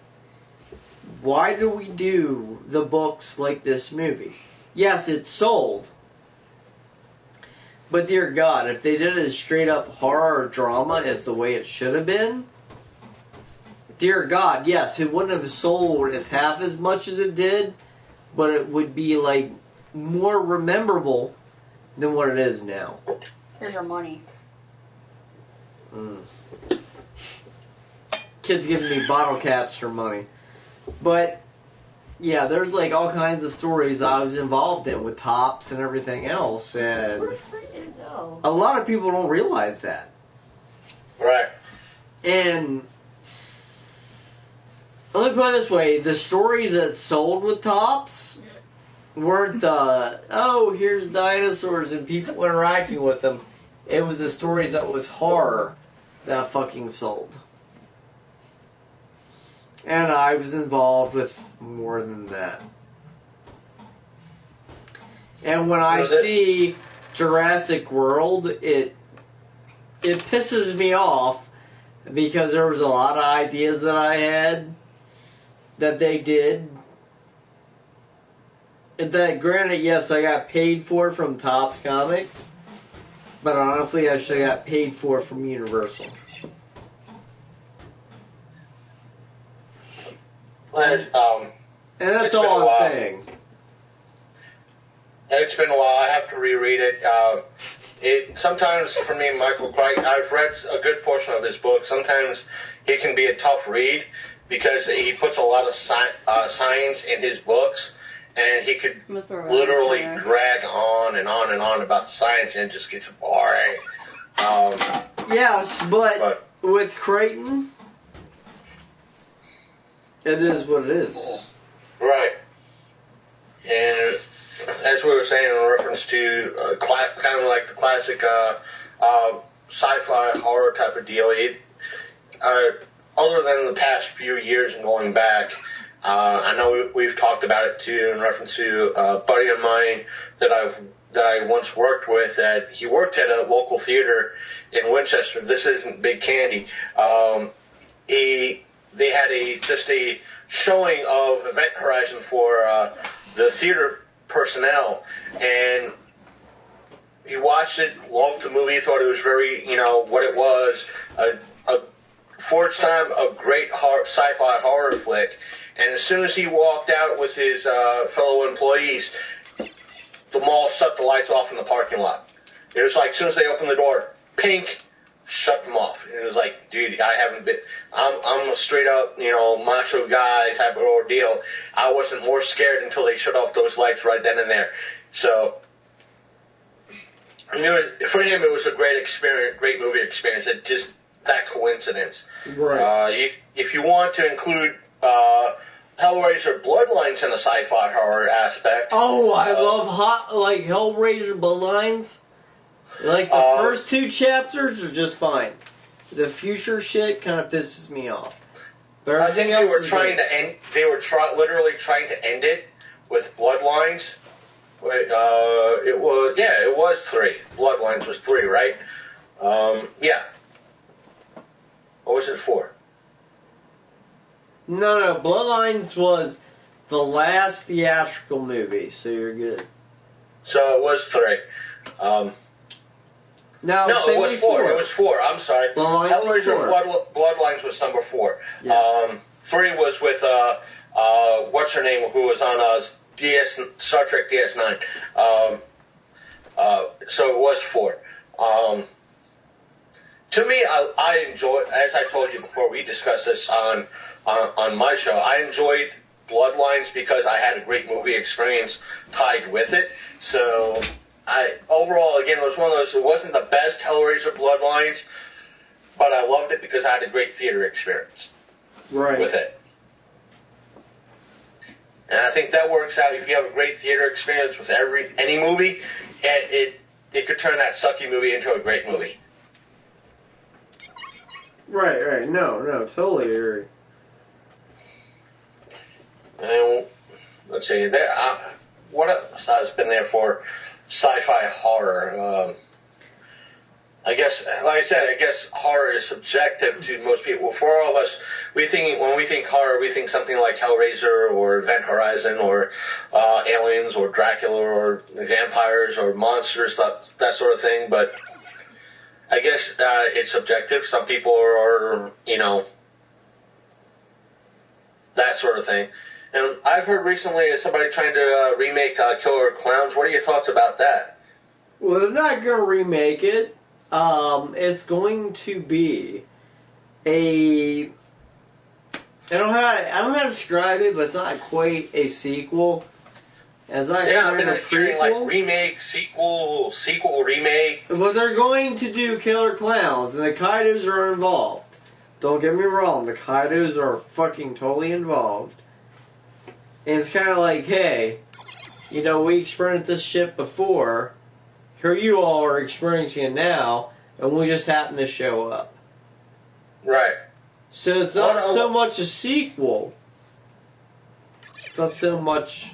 why do we do the books like this movie? Yes, it's sold. But dear God, if they did it as straight up horror drama as the way it should have been, dear God, yes, it wouldn't have sold as half as much as it did, but it would be like more rememberable than what it is now. Here's your money. Kids giving me bottle caps for money. But, yeah, there's like all kinds of stories I was involved in with Tops and everything else, and a lot of people don't realize that. Right. And let me put it this way, the stories that sold with Tops weren't the, oh, here's dinosaurs and people interacting with them. It was the stories that was horror that fucking sold. And I was involved with more than that. And when I see Jurassic World, it pisses me off because there was a lot of ideas that I had that they did. That, granted, yes, I got paid for from Topps Comics, but honestly, I should have got paid for from Universal. And that's all I'm saying. It's been a while. I have to reread it. Sometimes, for me, Michael Crichton, I've read a good portion of his book. Sometimes he can be a tough read because he puts a lot of science in his books, and he could literally drag on and on and on about science, and it just gets boring. Yes, but with Crichton, it is what it is. Right. And as we were saying in reference to kind of like the classic sci-fi horror type of deal, other than the past few years and going back, I know we've talked about it too in reference to a buddy of mine that I once worked with. That he worked at a local theater in Winchester. This isn't Big Candy. They had just a showing of Event Horizon for the theater personnel, and he watched it, loved the movie, thought it was very, what it was, for its time, a great sci-fi horror flick. And as soon as he walked out with his fellow employees, the mall shut the lights off in the parking lot. It was like, as soon as they opened the door, pink, shut them off. And it was like, dude, I'm a straight up, macho guy type of ordeal. I wasn't more scared until they shut off those lights right then and there. So, for him, it was a great experience, great movie experience. Just that coincidence. Right. If you want to include Hellraiser Bloodlines in the sci-fi horror aspect. Oh, I love Hellraiser Bloodlines. Like, the first two chapters are just fine. The future shit kind of pisses me off. But I think they were trying to end. They were literally trying to end it with Bloodlines. It was 3. Bloodlines was 3, right? Yeah. Or was it 4? No. Bloodlines was the last theatrical movie, so you're good. So it was 3. No, it was 4. It was 4. I'm sorry. Hellraiser Bloodlines was number 4. Yes. 3 was with what's her name, who was on Star Trek DS9. So it was 4. To me, I enjoy, as I told you before, we discussed this on my show. I enjoyed Bloodlines because I had a great movie experience tied with it. So overall, again, it was one of those. It wasn't the best Hellraiser Bloodlines, but I loved it because I had a great theater experience with it. And I think that works out. If you have a great theater experience with any movie, it could turn that sucky movie into a great movie. Right. No, totally agree. And let's see, what else has been there for sci-fi horror? I guess, like I said, horror is subjective to most people. For all of us, when we think horror, we think something like Hellraiser or Event Horizon or aliens or Dracula or vampires or monsters, that sort of thing. But I guess it's subjective. Some people are, that sort of thing. And I've heard recently of somebody trying to remake Killer Clowns. What are your thoughts about that? Well, they're not going to remake it. It's going to be I don't know how to describe it, but it's not quite a sequel. As I I've been hearing like remake, sequel, remake. Well, they're going to do Killer Clowns, and the Kaidos are involved. Don't get me wrong, the Kaidos are fucking totally involved. And it's kind of like, hey, you know, we experienced this shit before. Here you all are experiencing it now, and we just happen to show up. Right. So it's not so much a sequel. It's not so much...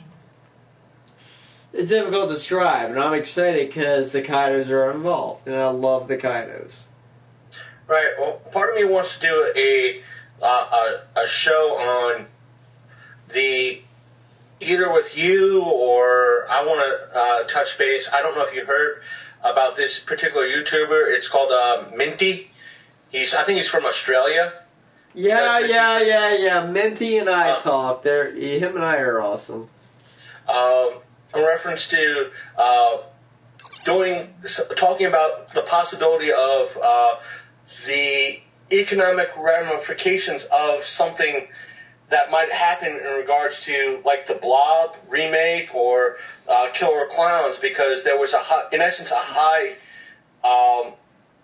It's difficult to describe, and I'm excited because the Kaidos are involved, and I love the Kaidos. Right. Well, part of me wants to do a show on either with you or I want to touch base. I don't know if you heard about this particular YouTuber. It's called Minty. I think he's from Australia. Yeah. Minty and I talk. Him and I are awesome. In reference to talking about the possibility of the economic ramifications of something that might happen in regards to like the Blob remake or Killer Clowns, because there was in essence a high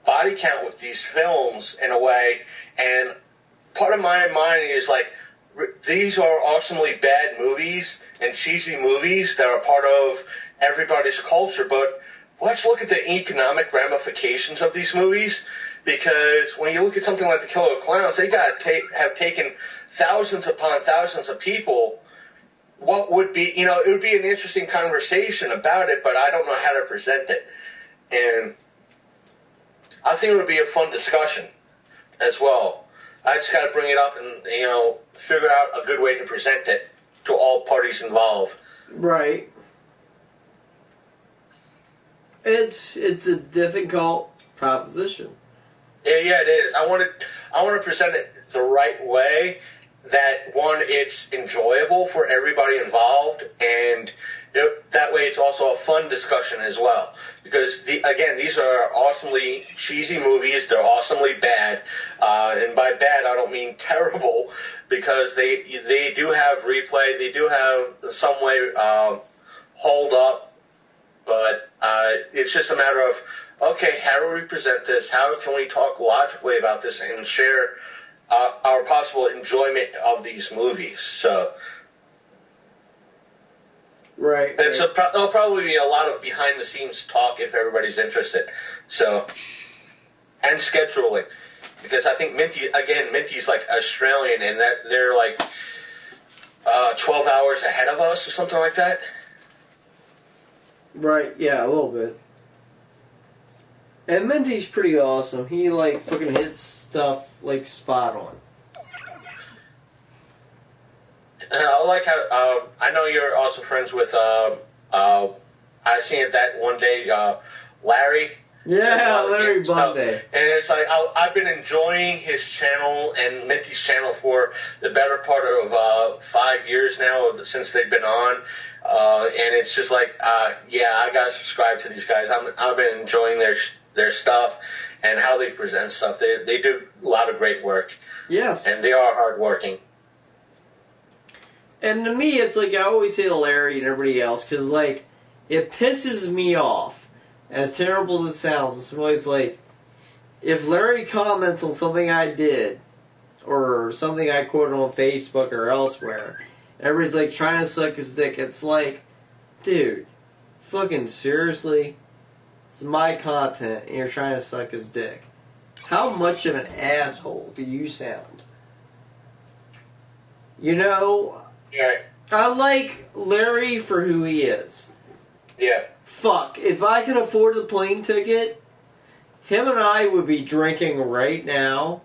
body count with these films in a way, and part of my mind is like, these are awesomely bad movies and cheesy movies that are part of everybody's culture, but let's look at the economic ramifications of these movies, because when you look at something like the Killer Clowns, they have taken thousands upon thousands of people. What would be, it would be an interesting conversation about it, but I don't know how to present it. And I think it would be a fun discussion as well. I just got to bring it up and, figure out a good way to present it to all parties involved. Right. It's a difficult proposition. Yeah, it is. I want to present it the right way, that one, it's enjoyable for everybody involved, and that way it's also a fun discussion as well. Because, these are awesomely cheesy movies. They're awesomely bad. And by bad, I don't mean terrible, because they do have replay. They do have some way hold up. But it's just a matter of, okay, how do we present this? How can we talk logically about this and share our possible enjoyment of these movies? So... Right. And so there'll probably be a lot of behind-the-scenes talk if everybody's interested. So, and scheduling, because I think Minty's like Australian, and that they're like 12 hours ahead of us or something like that. Right. Yeah, a little bit. And Minty's pretty awesome. He fucking his stuff spot on. And I like how, I know you're also friends with, I seen it that one day, Larry. Yeah, Larry Bundy. And it's like, I've been enjoying his channel and Minty's channel for the better part of 5 years now since they've been on. And it's just like, I gotta subscribe to these guys. I've been enjoying their stuff and how they present stuff. They do a lot of great work. Yes. And they are hardworking. And to me, it's I always say to Larry and everybody else, because, it pisses me off, as terrible as it sounds. It's always if Larry comments on something I did, or something I quoted on Facebook or elsewhere, everybody's, trying to suck his dick. It's dude, fucking seriously? It's my content, and you're trying to suck his dick. How much of an asshole do you sound? Yeah. I like Larry for who he is. Yeah. Fuck, if I could afford the plane ticket, him and I would be drinking right now.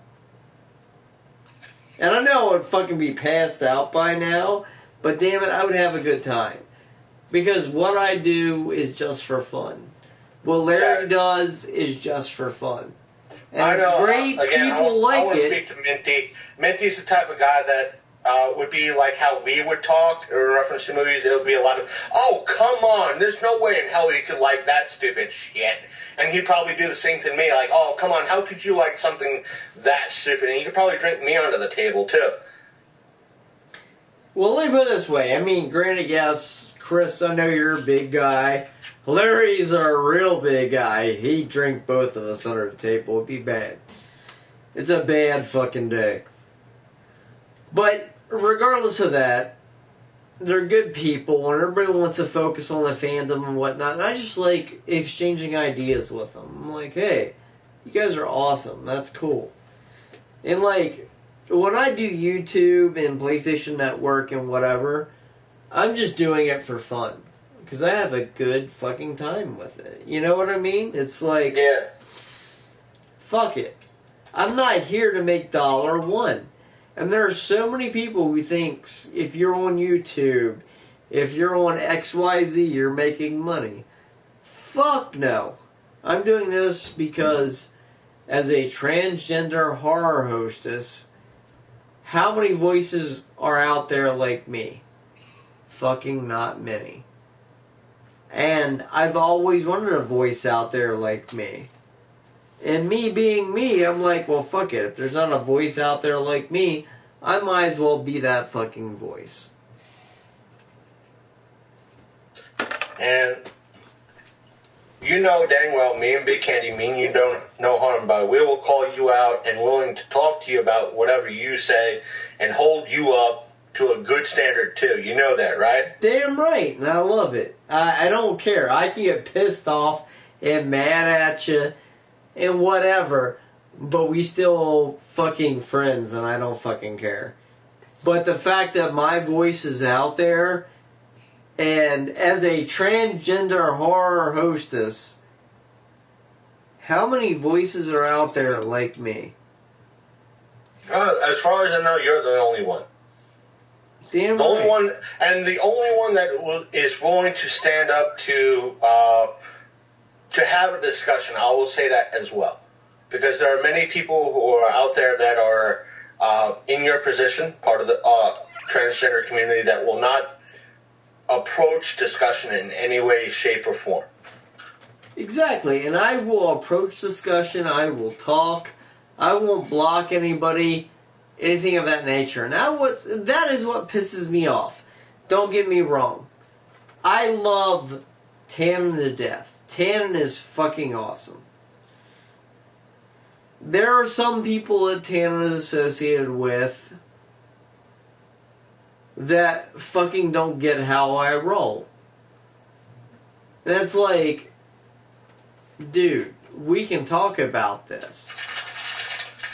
And I know I would fucking be passed out by now, but damn it, I would have a good time. Because what I do is just for fun. What Larry does is just for fun. And I know. great people like I want to it. speak to Minty. Minty's the type of guy that would be like how we would talk in reference to movies. It would be a lot of, oh, come on, there's no way in hell you could like that stupid shit. And he'd probably do the same to me, like, oh, come on, how could you like something that stupid? And he could probably drink me under the table, too. Well, let me put it this way. I mean, granted, yes, Chris, I know you're a big guy. Larry's a real big guy. He'd drink both of us under the table. It'd be bad. It's a bad fucking day. But regardless of that, they're good people, and everybody wants to focus on the fandom and whatnot. And I just like exchanging ideas with them. I'm like, hey, you guys are awesome. That's cool. And like, when I do YouTube and PlayStation Network and whatever, I'm just doing it for fun. Because I have a good fucking time with it. You know what I mean? It's like, yeah. Fuck it. I'm not here to make $1. And there are so many people who think if you're on YouTube, if you're on XYZ, you're making money. Fuck no. I'm doing this because as a transgender horror hostess, how many voices are out there like me? Fucking not many. And I've always wanted a voice out there like me. And me being me, I'm like, well, fuck it. If there's not a voice out there like me, I might as well be that fucking voice. And you know dang well, me and Big Candy mean you don't no harm, but we will call you out and willing to talk to you about whatever you say and hold you up to a good standard too. You know that, right? Damn right, and I love it. I don't care. I can get pissed off and mad at you and whatever, but we still fucking friends and I don't fucking care. But the fact that my voice is out there, and as a transgender horror hostess, how many voices are out there like me? As far as I know, you're the only one. Damn the right. only one, and the only one that is willing to stand up to have a discussion. I will say that as well, because there are many people who are out there that are in your position, part of the transgender community, that will not approach discussion in any way, shape, or form. Exactly, and I will approach discussion, I will talk, I won't block anybody, anything of that nature. Now, that is what pisses me off. Don't get me wrong. I love Tannen to death. Tannen is fucking awesome. There are some people that Tannen is associated with that fucking don't get how I roll. And it's like, dude, we can talk about this.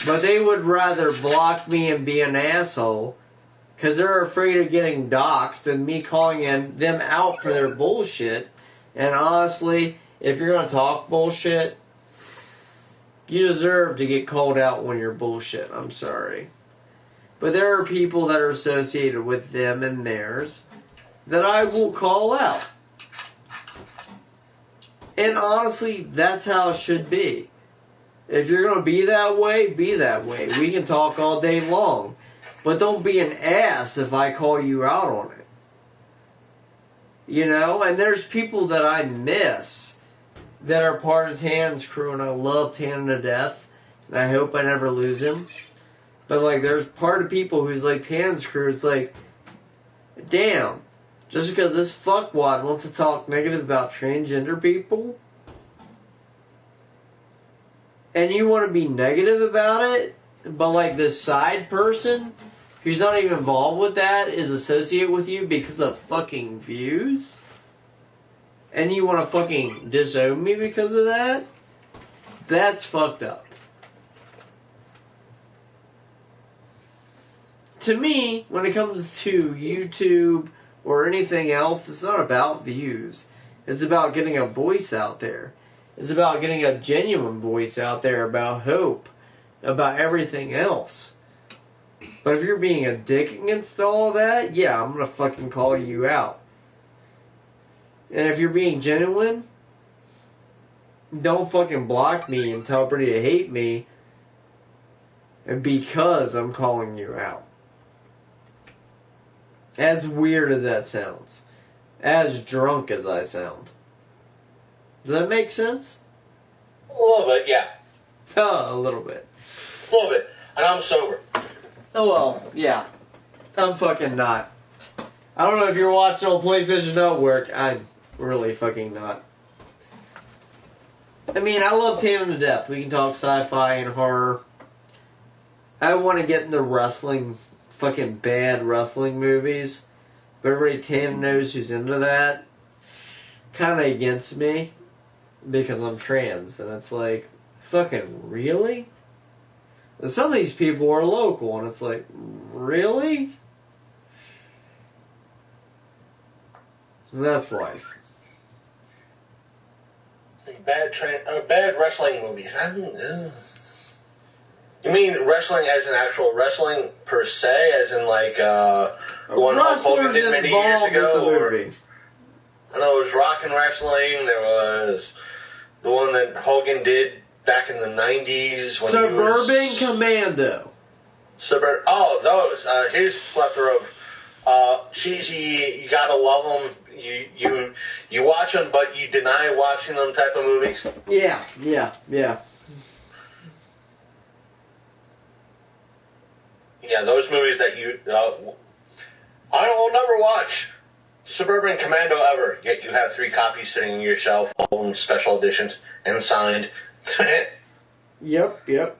But they would rather block me and be an asshole because they're afraid of getting doxxed than me calling them out for their bullshit. And honestly, if you're going to talk bullshit, you deserve to get called out when you're bullshit. I'm sorry. But there are people that are associated with them and theirs that I will call out. And honestly, that's how it should be. If you're going to be that way, be that way. We can talk all day long. But don't be an ass if I call you out on it. You know? And there's people that I miss that are part of Tannen's crew, and I love Tannen to death. And I hope I never lose him. But, like, there's part of people who's like Tannen's crew. It's like, damn. Just because this fuckwad wants to talk negative about transgender people, and you want to be negative about it, but like this side person who's not even involved with that is associated with you because of fucking views, and you want to fucking disown me because of that, that's fucked up. To me, when it comes to YouTube or anything else, it's not about views. It's about getting a voice out there. It's about getting a genuine voice out there about hope, about everything else. But if you're being a dick against all that, yeah, I'm going to fucking call you out. And if you're being genuine, don't fucking block me and tell everybody to hate me and because I'm calling you out. As weird as that sounds. As drunk as I sound. Does that make sense? A little bit, yeah. Oh, a little bit. A little bit. And I'm sober. Oh, well, yeah. I'm fucking not. I don't know if you're watching on PlayStation Network. I'm really fucking not. I mean, I love Tandem to death. We can talk sci-fi and horror. I want to get into wrestling, fucking bad wrestling movies. But everybody Tandem knows who's into that. Kind of against me. Because I'm trans. And it's like, fucking really? And some of these people are local. And it's like, really? That's life. Bad wrestling movies. You mean wrestling as in actual wrestling per se, as in like the one Hulk Hogan did many years ago? Or, I know it was Rock and Wrestling. There was the one that Hogan did back in the 90s. When Suburban Commando. Oh, those. His plethora of cheesy, you gotta love them. You watch them, but you deny watching them type of movies. Yeah. Yeah, those movies that I will never watch Suburban Commando ever. Yet you have 3 copies sitting on your shelf, all of them special editions and signed. Yep.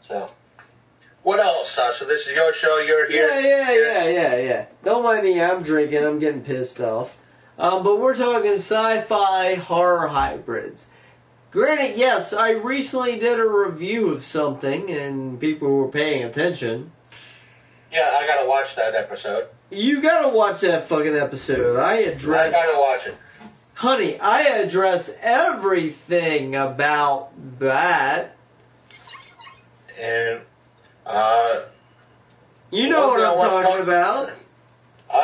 So. What else, Sasha? This is your show. You're here. Yeah. Don't mind me. I'm drinking. I'm getting pissed off. But we're talking sci-fi horror hybrids. Granted, yes, I recently did a review of something, and people were paying attention. Yeah, I gotta watch that episode. You gotta watch that fucking episode. I gotta watch it. Honey, I address everything about that. And... you know what I'm talking about.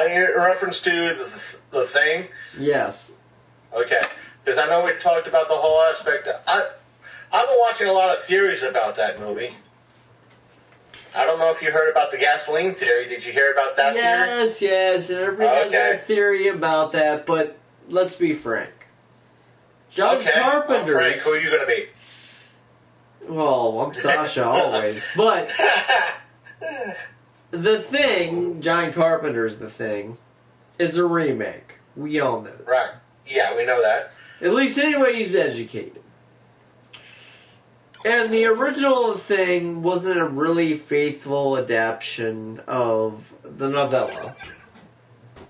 In reference to the thing? Yes. Okay. Because I know we talked about the whole aspect. I've been watching a lot of theories about that movie. I don't know if you heard about the gasoline theory. Did you hear about that theory? Yes. Everybody has a theory about that, but let's be frank. John Carpenter. Frank, who are you going to be? Well, I'm Sasha always. But The Thing, John Carpenter's The Thing, is a remake. We all know that. Right. Yeah, we know that. At least anyway he's educated. And the original Thing wasn't a really faithful adaptation of the novella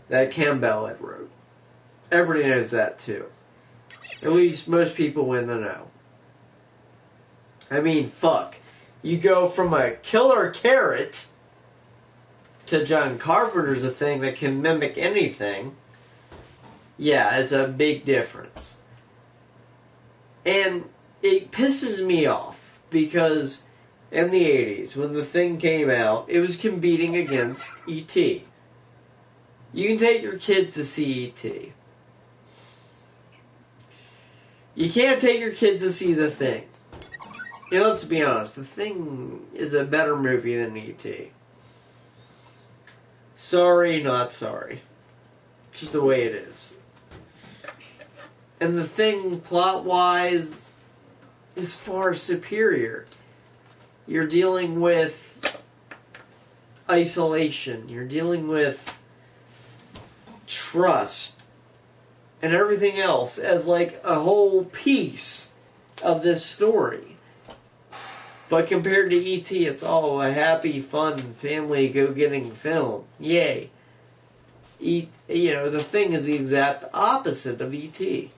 that Campbell had wrote. Everybody knows that too. At least most people in the know. I mean, fuck. You go from a killer carrot to John Carpenter's a thing that can mimic anything. Yeah, it's a big difference. And it pisses me off because in the 80s, when The Thing came out, it was competing against E.T. You can take your kids to see E.T. You can't take your kids to see The Thing. Yeah, let's be honest, The Thing is a better movie than E.T. Sorry, not sorry. It's just the way it is. And The Thing, plot-wise, is far superior. You're dealing with isolation. You're dealing with trust. And everything else as like a whole piece of this story. But compared to E.T., it's all a happy, fun, family go-getting film. Yay. The Thing is the exact opposite of E.T.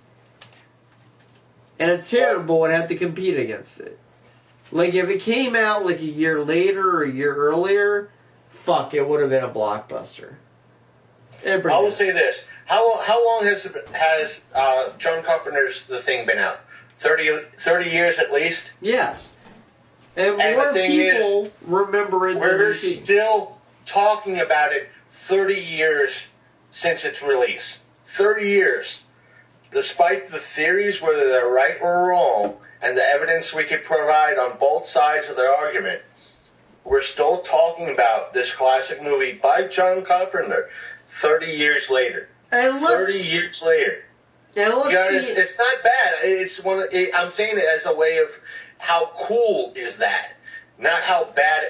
And it's terrible and have to compete against it. Like, if it came out like a year later or a year earlier, fuck, it would have been a blockbuster. I will say this. How long has John Carpenter's The Thing been out? 30 years at least? Yes. And more people remember it than we're still talking about it 30 years since its release. 30 years. Despite the theories, whether they're right or wrong, and the evidence we could provide on both sides of the argument, we're still talking about this classic movie by John Carpenter 30 years later. And 30 years later. It's not bad. I'm saying it as a way of how cool is that, not how bad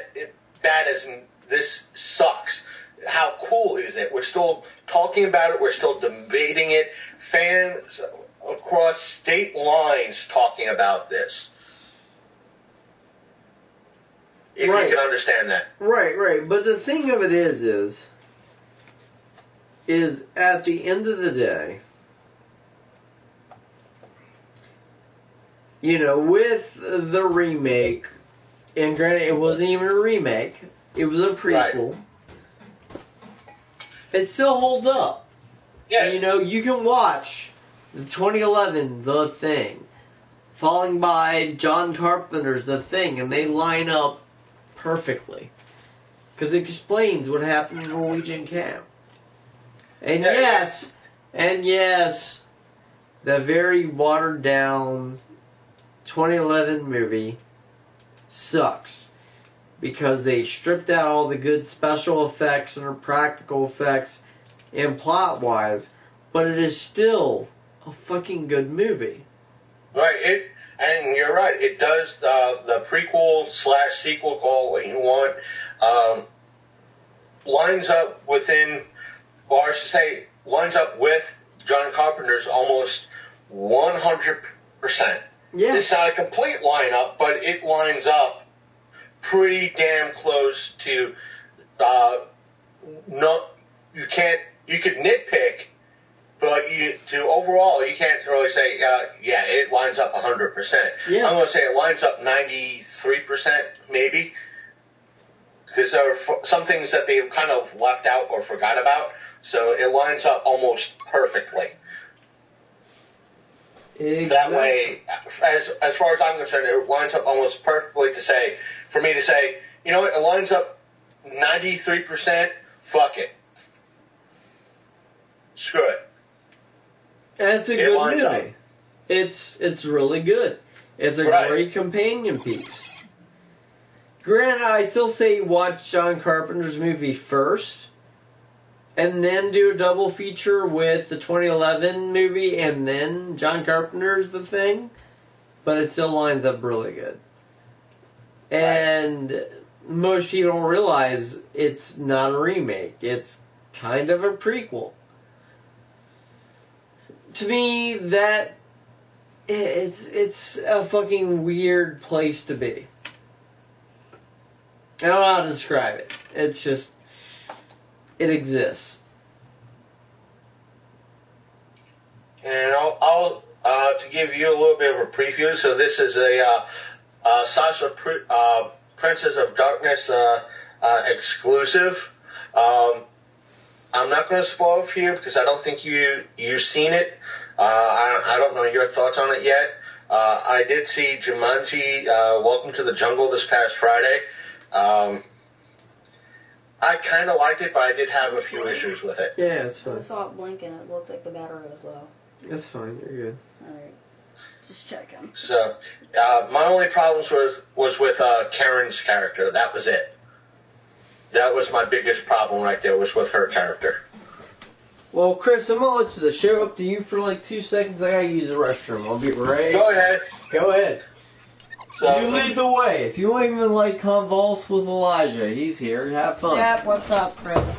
as in this sucks. How cool is it? We're still talking about it. We're still debating it. Fans across state lines talking about this. If you can understand that. Right. But the thing of it is at the end of the day, with the remake, and granted it wasn't even a remake, it was a prequel, it still holds up. Yeah. You can watch the 2011 The Thing, followed by John Carpenter's The Thing, and they line up perfectly. Because it explains what happened in Norwegian camp. And yes, the very watered down 2011 movie sucks. Because they stripped out all the good special effects and practical effects and plot-wise, but it is still a fucking good movie. Right, and you're right, it does the prequel/sequel, call it what you want, lines up within, or I should say, lines up with John Carpenter's almost 100%. Yeah. It's not a complete lineup, but it lines up pretty damn close to, you could nitpick, but overall, you can't really say, it lines up 100%. Yeah. I'm going to say it lines up 93%, maybe, because there are some things that they kind of left out or forgot about, so it lines up almost perfectly. Exactly. That way, as far as I'm concerned, it lines up almost perfectly for me to say, you know what, it lines up 93%, fuck it. Screw it. And it's a good movie. It's really good. It's a great companion piece. Granted, I still say watch John Carpenter's movie first, and then do a double feature with the 2011 movie, and then John Carpenter's The Thing, but it still lines up really good. And most people don't realize it's not a remake. It's kind of a prequel. To me, that it's a fucking weird place to be. I don't know how to describe it. It's just, it exists. And I'll to give you a little bit of a preview. So this is a Sasha Princess of Darkness exclusive. I'm not going to spoil it for you because I don't think you've seen it. I don't know your thoughts on it yet. I did see Jumanji, Welcome to the Jungle this past Friday. I kind of liked it, but I did have a few issues with it. Yeah, it's fine. I saw it blinking. It looked like the battery was low. It's fine. You're good. Alright. Just checking. So, my only problems was with Karen's character. That was it. That was my biggest problem right there, was with her character. Well, Chris, I'm going to let the show up to you for like 2 seconds. I got to use the restroom. I'll be right. Go ahead. Go ahead. So, you lead the way. If you want even like convulse with Elijah, he's here. Have fun. Yep, what's up, Chris?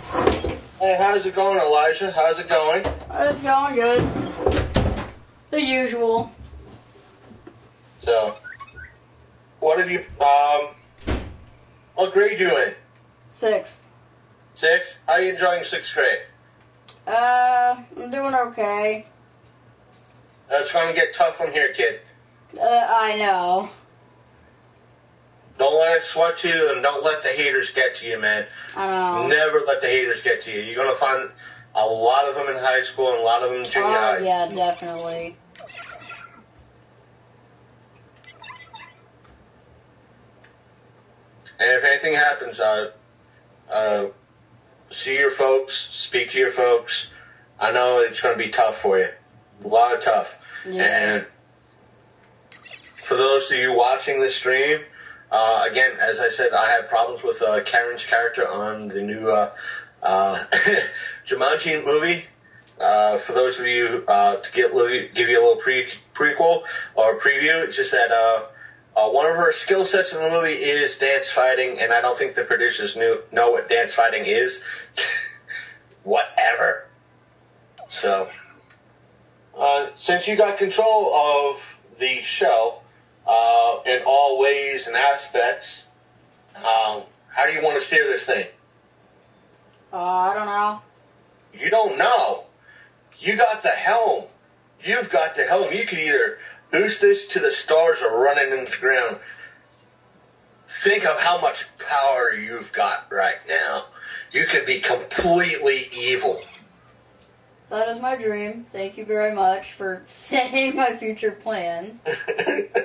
Hey, how's it going, Elijah? How's it going? It's going good. The usual. So, what have you, what grade you in? 6. 6? How are you enjoying 6th grade? I'm doing okay. It's going to get tough from here, kid. I know. Don't let it sweat you, and don't let the haters get to you, man. I know. Never let the haters get to you. You're going to find a lot of them in high school and a lot of them in junior high. Yeah, definitely. And if anything happens, see your folks, speak to your folks. I know it's going to be tough for you. A lot of tough. Yeah. And for those of you watching this stream, Again, as I said, I had problems with Karen's character on the new Jumanji movie. For those of you, to give you a little prequel or preview, it's just that one of her skill sets in the movie is dance fighting, and I don't think the producers know what dance fighting is. Whatever. So, since you got control of the show in all ways and aspects, how do you want to steer this thing? I don't know. You don't know. You got the helm. You've got the helm. You can either boost this to the stars or run it into the ground. Think of how much power you've got right now. You could be completely evil. That is my dream. Thank you very much for saying my future plans. That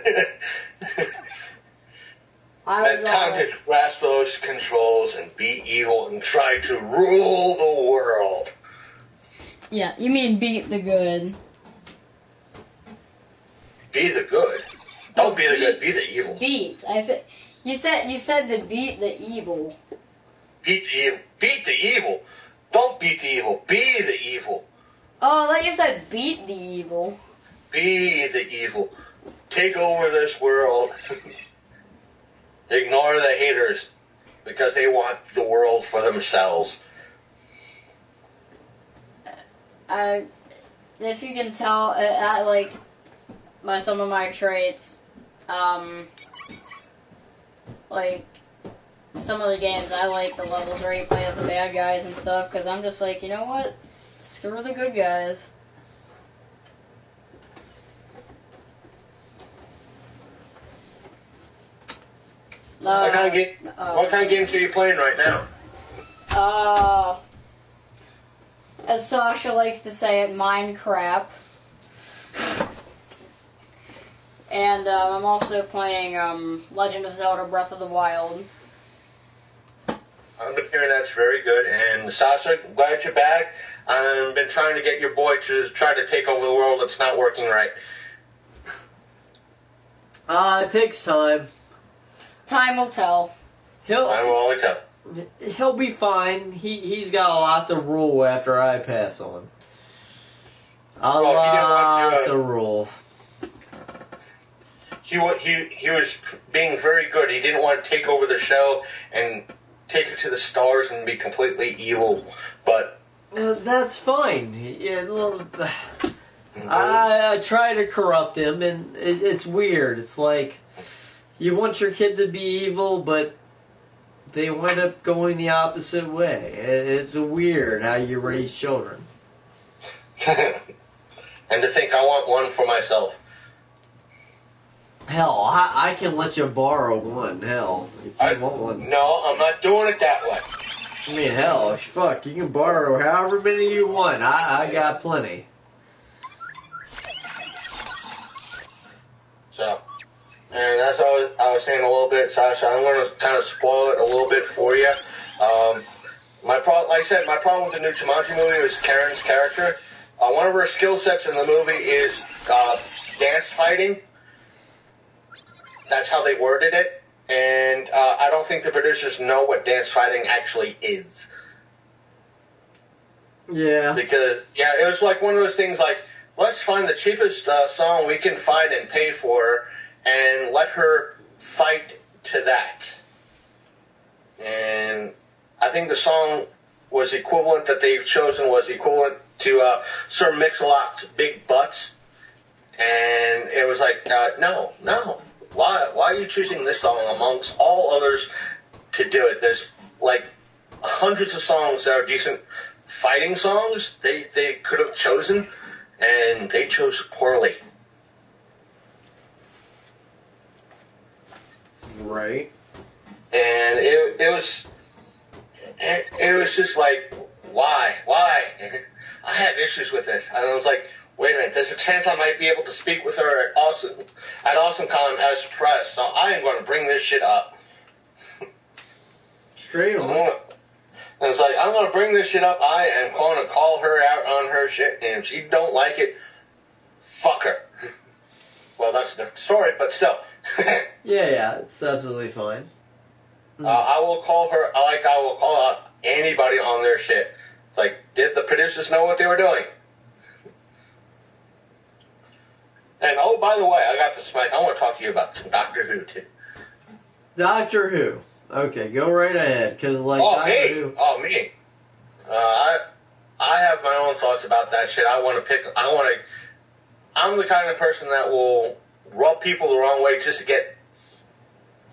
time to grasp those controls and be evil and try to rule the world. Yeah, you mean beat the good. Be the good. Don't be the good, be the evil. Beat. You said to beat the evil. Beat the evil. Beat the evil. Don't beat the evil. Be the evil. Oh, I thought you said beat the evil. Be the evil. Take over this world. Ignore the haters because they want the world for themselves. If you can tell, I like by some of my traits, like some of the games, I like the levels where you play as the bad guys and stuff, because I'm just like, you know what? Screw the good guys. What kind of games are you playing right now? As Sasha likes to say it, Minecraft. And I'm also playing Legend of Zelda Breath of the Wild. I'm hearing that's very good. And Sasha, glad you're back. I've been trying to get your boy to try to take over the world. It's not working right. It takes time. Time will tell. Time will only tell. He'll be fine. He's got a lot to rule after I pass on. A lot to rule. He was being very good. He didn't want to take over the show and take it to the stars and be completely evil. But that's fine. I try to corrupt him, and it's weird. It's like you want your kid to be evil, but they wind up going the opposite way. It's weird how you raise children. And to think I want one for myself. Hell, I can let you borrow one. Hell, if you want one. No, I'm not doing it that way. I mean, hell, fuck, you can borrow however many you want. I got plenty. So, and that's what I was saying a little bit, Sasha. I'm going to kind of spoil it a little bit for you. Like I said, my problem with the new Jumanji movie was Karen's character. One of her skill sets in the movie is dance fighting. That's how they worded it. And I don't think the producers know what dance fighting actually is. Yeah. Because, it was like one of those things like, let's find the cheapest song we can find and pay for and let her fight to that. And I think the song was equivalent that they've chosen was equivalent to Sir Mix-a-Lot's Big Butts. And it was like, no. Why are you choosing this song amongst all others to do it? There's like hundreds of songs that are decent fighting songs they could have chosen, and they chose poorly. Right. And it was just like, why? I have issues with this. And I was like, wait a minute, there's a chance I might be able to speak with her at AwesomeCon as press, so I am going to bring this shit up. Straight on. And it's like, I'm going to bring this shit up. I am going to call her out on her shit, and if she don't like it, fuck her. Well, that's a different story, but still. Yeah, it's absolutely fine. I will call her, I will call out anybody on their shit. It's like, did the producers know what they were doing? And, oh, by the way, I got this mic. I want to talk to you about some Doctor Who, too. Doctor Who. Okay, go right ahead, because, like, Doctor Who... Oh, me. I have my own thoughts about that shit. I'm the kind of person that will rub people the wrong way just to get,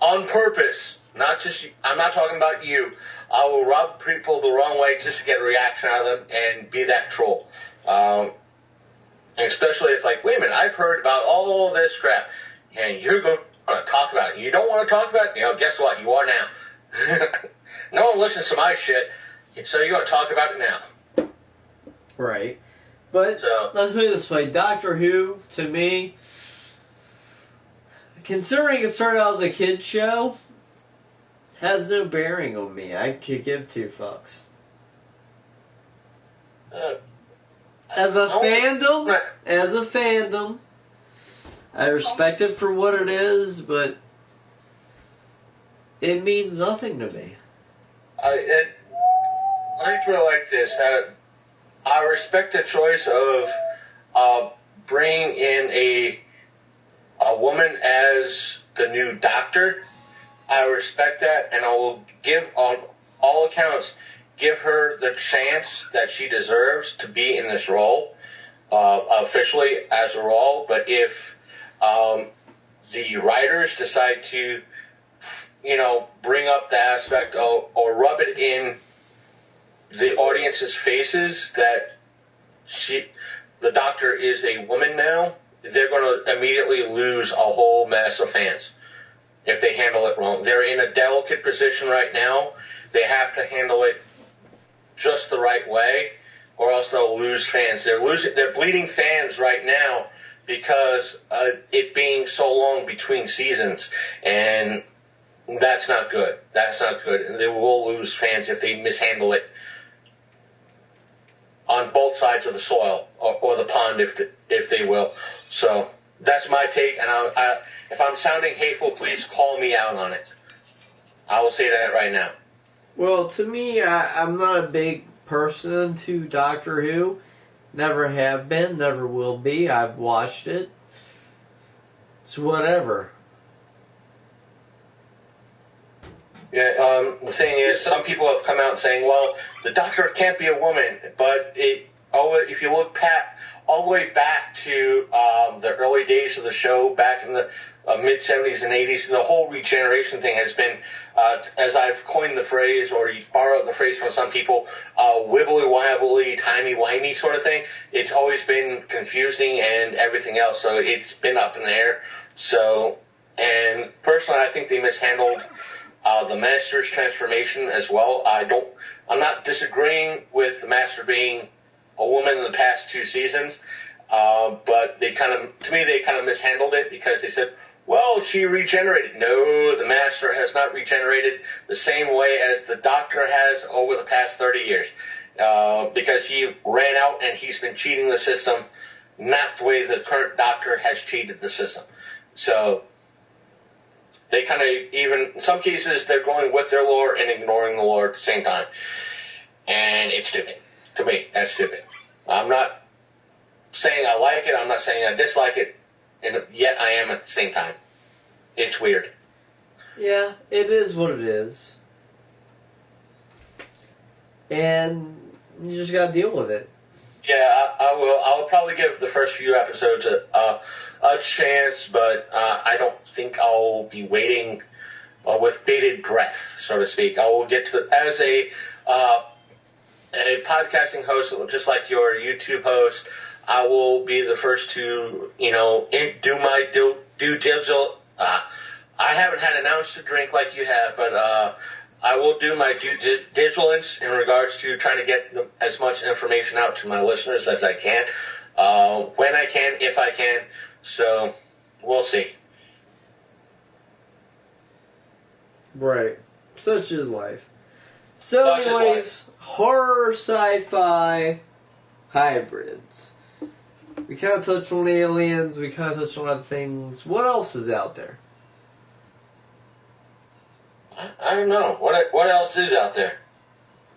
on purpose, I'm not talking about you. I will rub people the wrong way just to get a reaction out of them and be that troll. And especially it's like, wait a minute, I've heard about all this crap, and you're going to talk about it. You don't want to talk about it? Guess what? You are now. No one listens to my shit, so you're going to talk about it now. Right. But let's put it this way. Doctor Who, to me, considering it started out as a kid's show, has no bearing on me. I could give two fucks. As a fandom, I respect it for what it is, but it means nothing to me. I put it like this. I respect the choice of bringing in a woman as the new Doctor. I respect that, and I will give, on all accounts, give her the chance that she deserves to be in this role, officially as a role. But if the writers decide to, bring up the aspect or rub it in the audience's faces that the Doctor is a woman now, they're going to immediately lose a whole mess of fans if they handle it wrong. They're in a delicate position right now. They have to handle it just the right way, or else they'll lose fans. They're bleeding fans right now because it being so long between seasons, and that's not good. That's not good, and they will lose fans if they mishandle it on both sides of the soil or the pond, if they will. So that's my take, and if I'm sounding hateful, please call me out on it. I will say that right now. Well, to me, I'm not a big person into Doctor Who. Never have been, never will be. I've watched it. It's whatever. Yeah, the thing is, some people have come out saying, well, the Doctor can't be a woman, but if you look all the way back to the early days of the show, back in the mid-70s and 80s, the whole regeneration thing has been, as I've coined the phrase, or you borrowed the phrase from some people, wibbly-wobbly, timey-wimey sort of thing. It's always been confusing and everything else, so it's been up in the air. So, and personally, I think they mishandled the Master's transformation as well. I'm not disagreeing with the Master being a woman in the past 2 seasons, but they kind of mishandled it because they said, well, she regenerated. No, the Master has not regenerated the same way as the Doctor has over the past 30 years, because he ran out and he's been cheating the system, not the way the current Doctor has cheated the system. So they kind of in some cases, they're going with their lore and ignoring the lore at the same time. And it's stupid. To me, that's stupid. I'm not saying I like it. I'm not saying I dislike it. And yet I am at the same time. It's weird. Yeah, it is what it is. And you just gotta deal with it. Yeah, I will. I'll probably give the first few episodes a chance, but I don't think I'll be waiting with bated breath, so to speak. I will get to as a podcasting host, just like your YouTube host. I will be the first to, do my due diligence. I haven't had an ounce to drink like you have, but I will do my due diligence in regards to trying to get as much information out to my listeners as I can, when I can, if I can. So, we'll see. Right. Such is life. So anyways, horror, sci-fi, hybrids. We kind of touched on aliens, we kind of touched on other things. What else is out there? I don't know. What else is out there?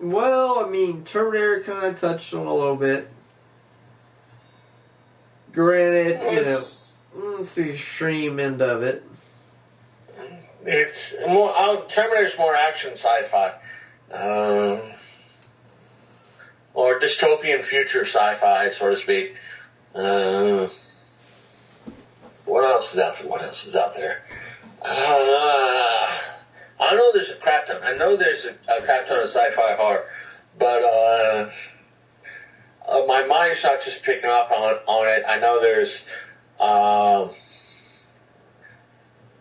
Well, I mean, Terminator kind of touched on a little bit. Granted, it's the extreme end of it. It's more. Terminator's more action sci-fi, or dystopian future sci-fi, so to speak. What else is out there? I know there's a crap ton. I know there's a crap ton of sci-fi horror, but my mind's not just picking up on it. I know there's.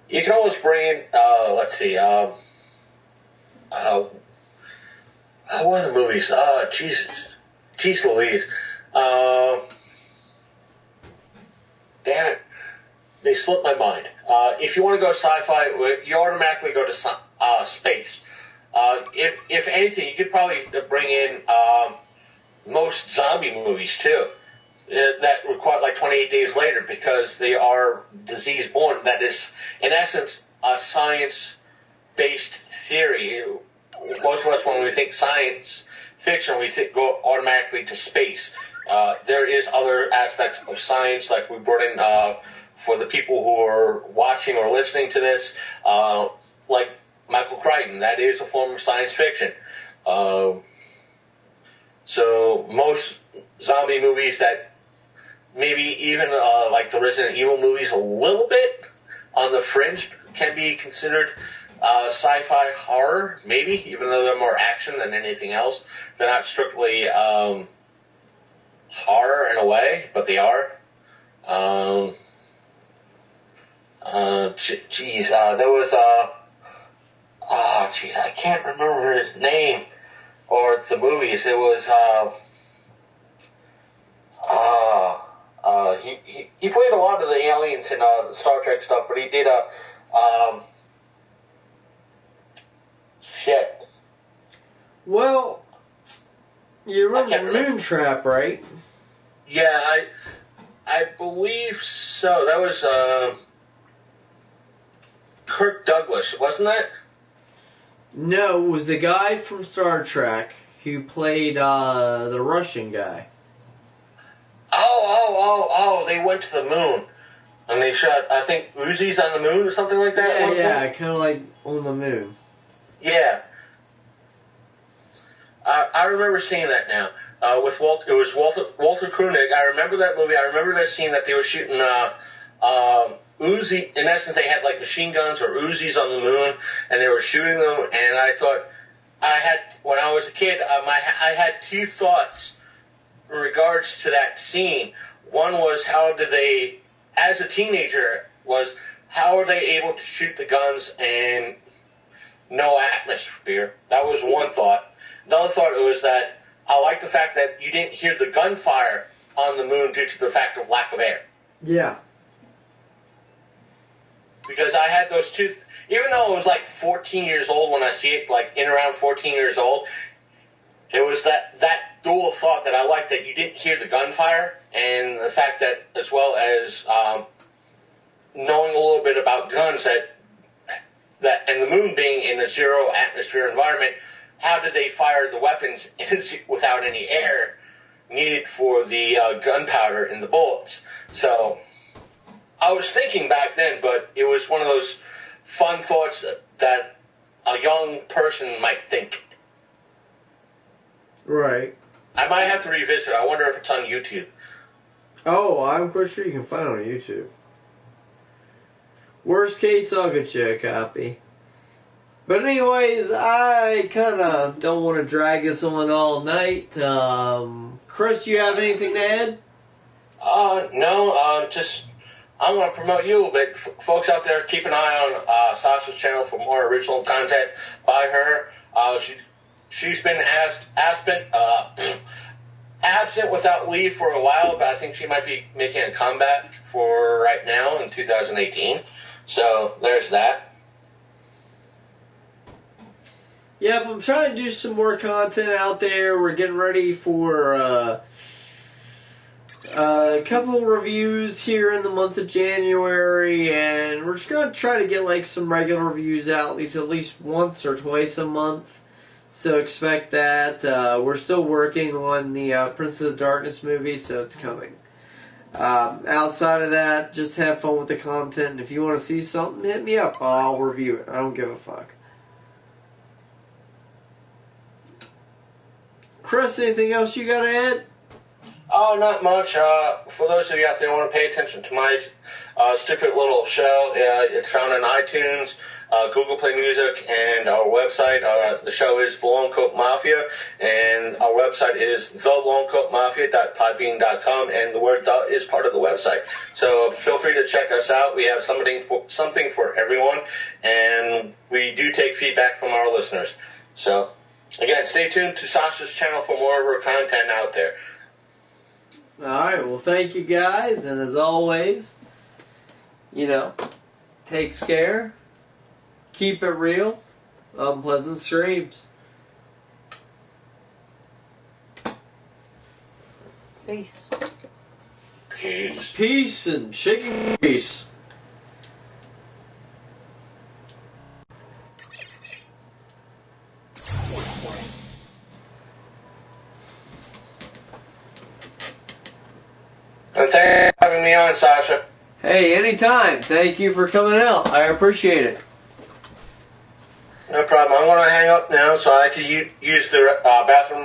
You can almost bring in. Let's see. What are the movies? Jeez Louise. Damn it. They slipped my mind. If you want to go sci-fi, you automatically go to space. If anything, you could probably bring in most zombie movies too. That require like 28 Days Later, because they are disease-born. That is, in essence, a science-based theory. Most of us, when we think science fiction, we go automatically to space. There is other aspects of science, like we brought in for the people who are watching or listening to this, like Michael Crichton. That is a form of science fiction. So most zombie movies that maybe even like the Resident Evil movies, a little bit on the fringe, can be considered sci-fi horror, maybe, even though they're more action than anything else. They're not strictly horror in a way, but they are. There was I can't remember his name or the movies. It was he played a lot of the aliens in Star Trek stuff, but he did shit. Well, you remember Moontrap, right? Yeah, I believe so. That was Kirk Douglas, wasn't that? No, it was the guy from Star Trek who played the Russian guy. Oh, they went to the moon. And they shot, I think, Uzis on the moon or something like that? Yeah, kind of like on the moon. Yeah. I remember seeing that now. It was Walter Koenig. I remember that movie. I remember that scene that they were shooting Uzi. In essence, they had like machine guns or Uzis on the moon, and they were shooting them. And I thought, when I was a kid, I had two thoughts in regards to that scene. One was, how did they, as a teenager, how are they able to shoot the guns and no atmosphere? That was one thought. The other thought was that I like the fact that you didn't hear the gunfire on the moon due to the fact of lack of air. Yeah. Because I had those two, even though I was like 14 years old when I see it, like in around 14 years old, it was that dual thought that I liked, that you didn't hear the gunfire, and the fact that, as well as knowing a little bit about guns, that and the moon being in a zero atmosphere environment, how did they fire the weapons without any air needed for the gunpowder in the bullets? So I was thinking back then, but it was one of those fun thoughts that a young person might think. Right. I might have to revisit. I wonder if it's on YouTube. Oh, I'm quite sure you can find it on YouTube. Worst case, I'll get you a copy. But anyways, I kind of don't want to drag this on all night. Chris, you have anything to add? No, just I'm going to promote you a little bit. Folks out there, keep an eye on Sasha's channel for more original content by her. She's been absent without leave for a while, but I think she might be making a comeback for right now in 2018. So there's that. Yep, I'm trying to do some more content out there. We're getting ready for a couple reviews here in the month of January, and we're just going to try to get like some regular reviews out at least once or twice a month. So expect that. We're still working on the Princess of Darkness movie, so it's coming. Outside of that, just have fun with the content. And if you want to see something, hit me up. I'll review it. I don't give a fuck. Chris, anything else you got to add? Oh, not much. For those of you out there who want to pay attention to my stupid little show, it's found on iTunes, Google Play Music, and our website. The show is The Long Coat Mafia, and our website is thelongcoatmafia.podbean.com, and the word "the" is part of the website. So feel free to check us out. We have something for everyone, and we do take feedback from our listeners. So, again, stay tuned to Sasha's channel for more of her content out there. Alright, well, thank you guys, and as always, take care, keep it real, unpleasant streams. Peace. Peace. Peace and shaking peace. And thanks for having me on, Sasha. Hey, anytime. Thank you for coming out. I appreciate it. No problem. I'm going to hang up now so I can use the bathroom.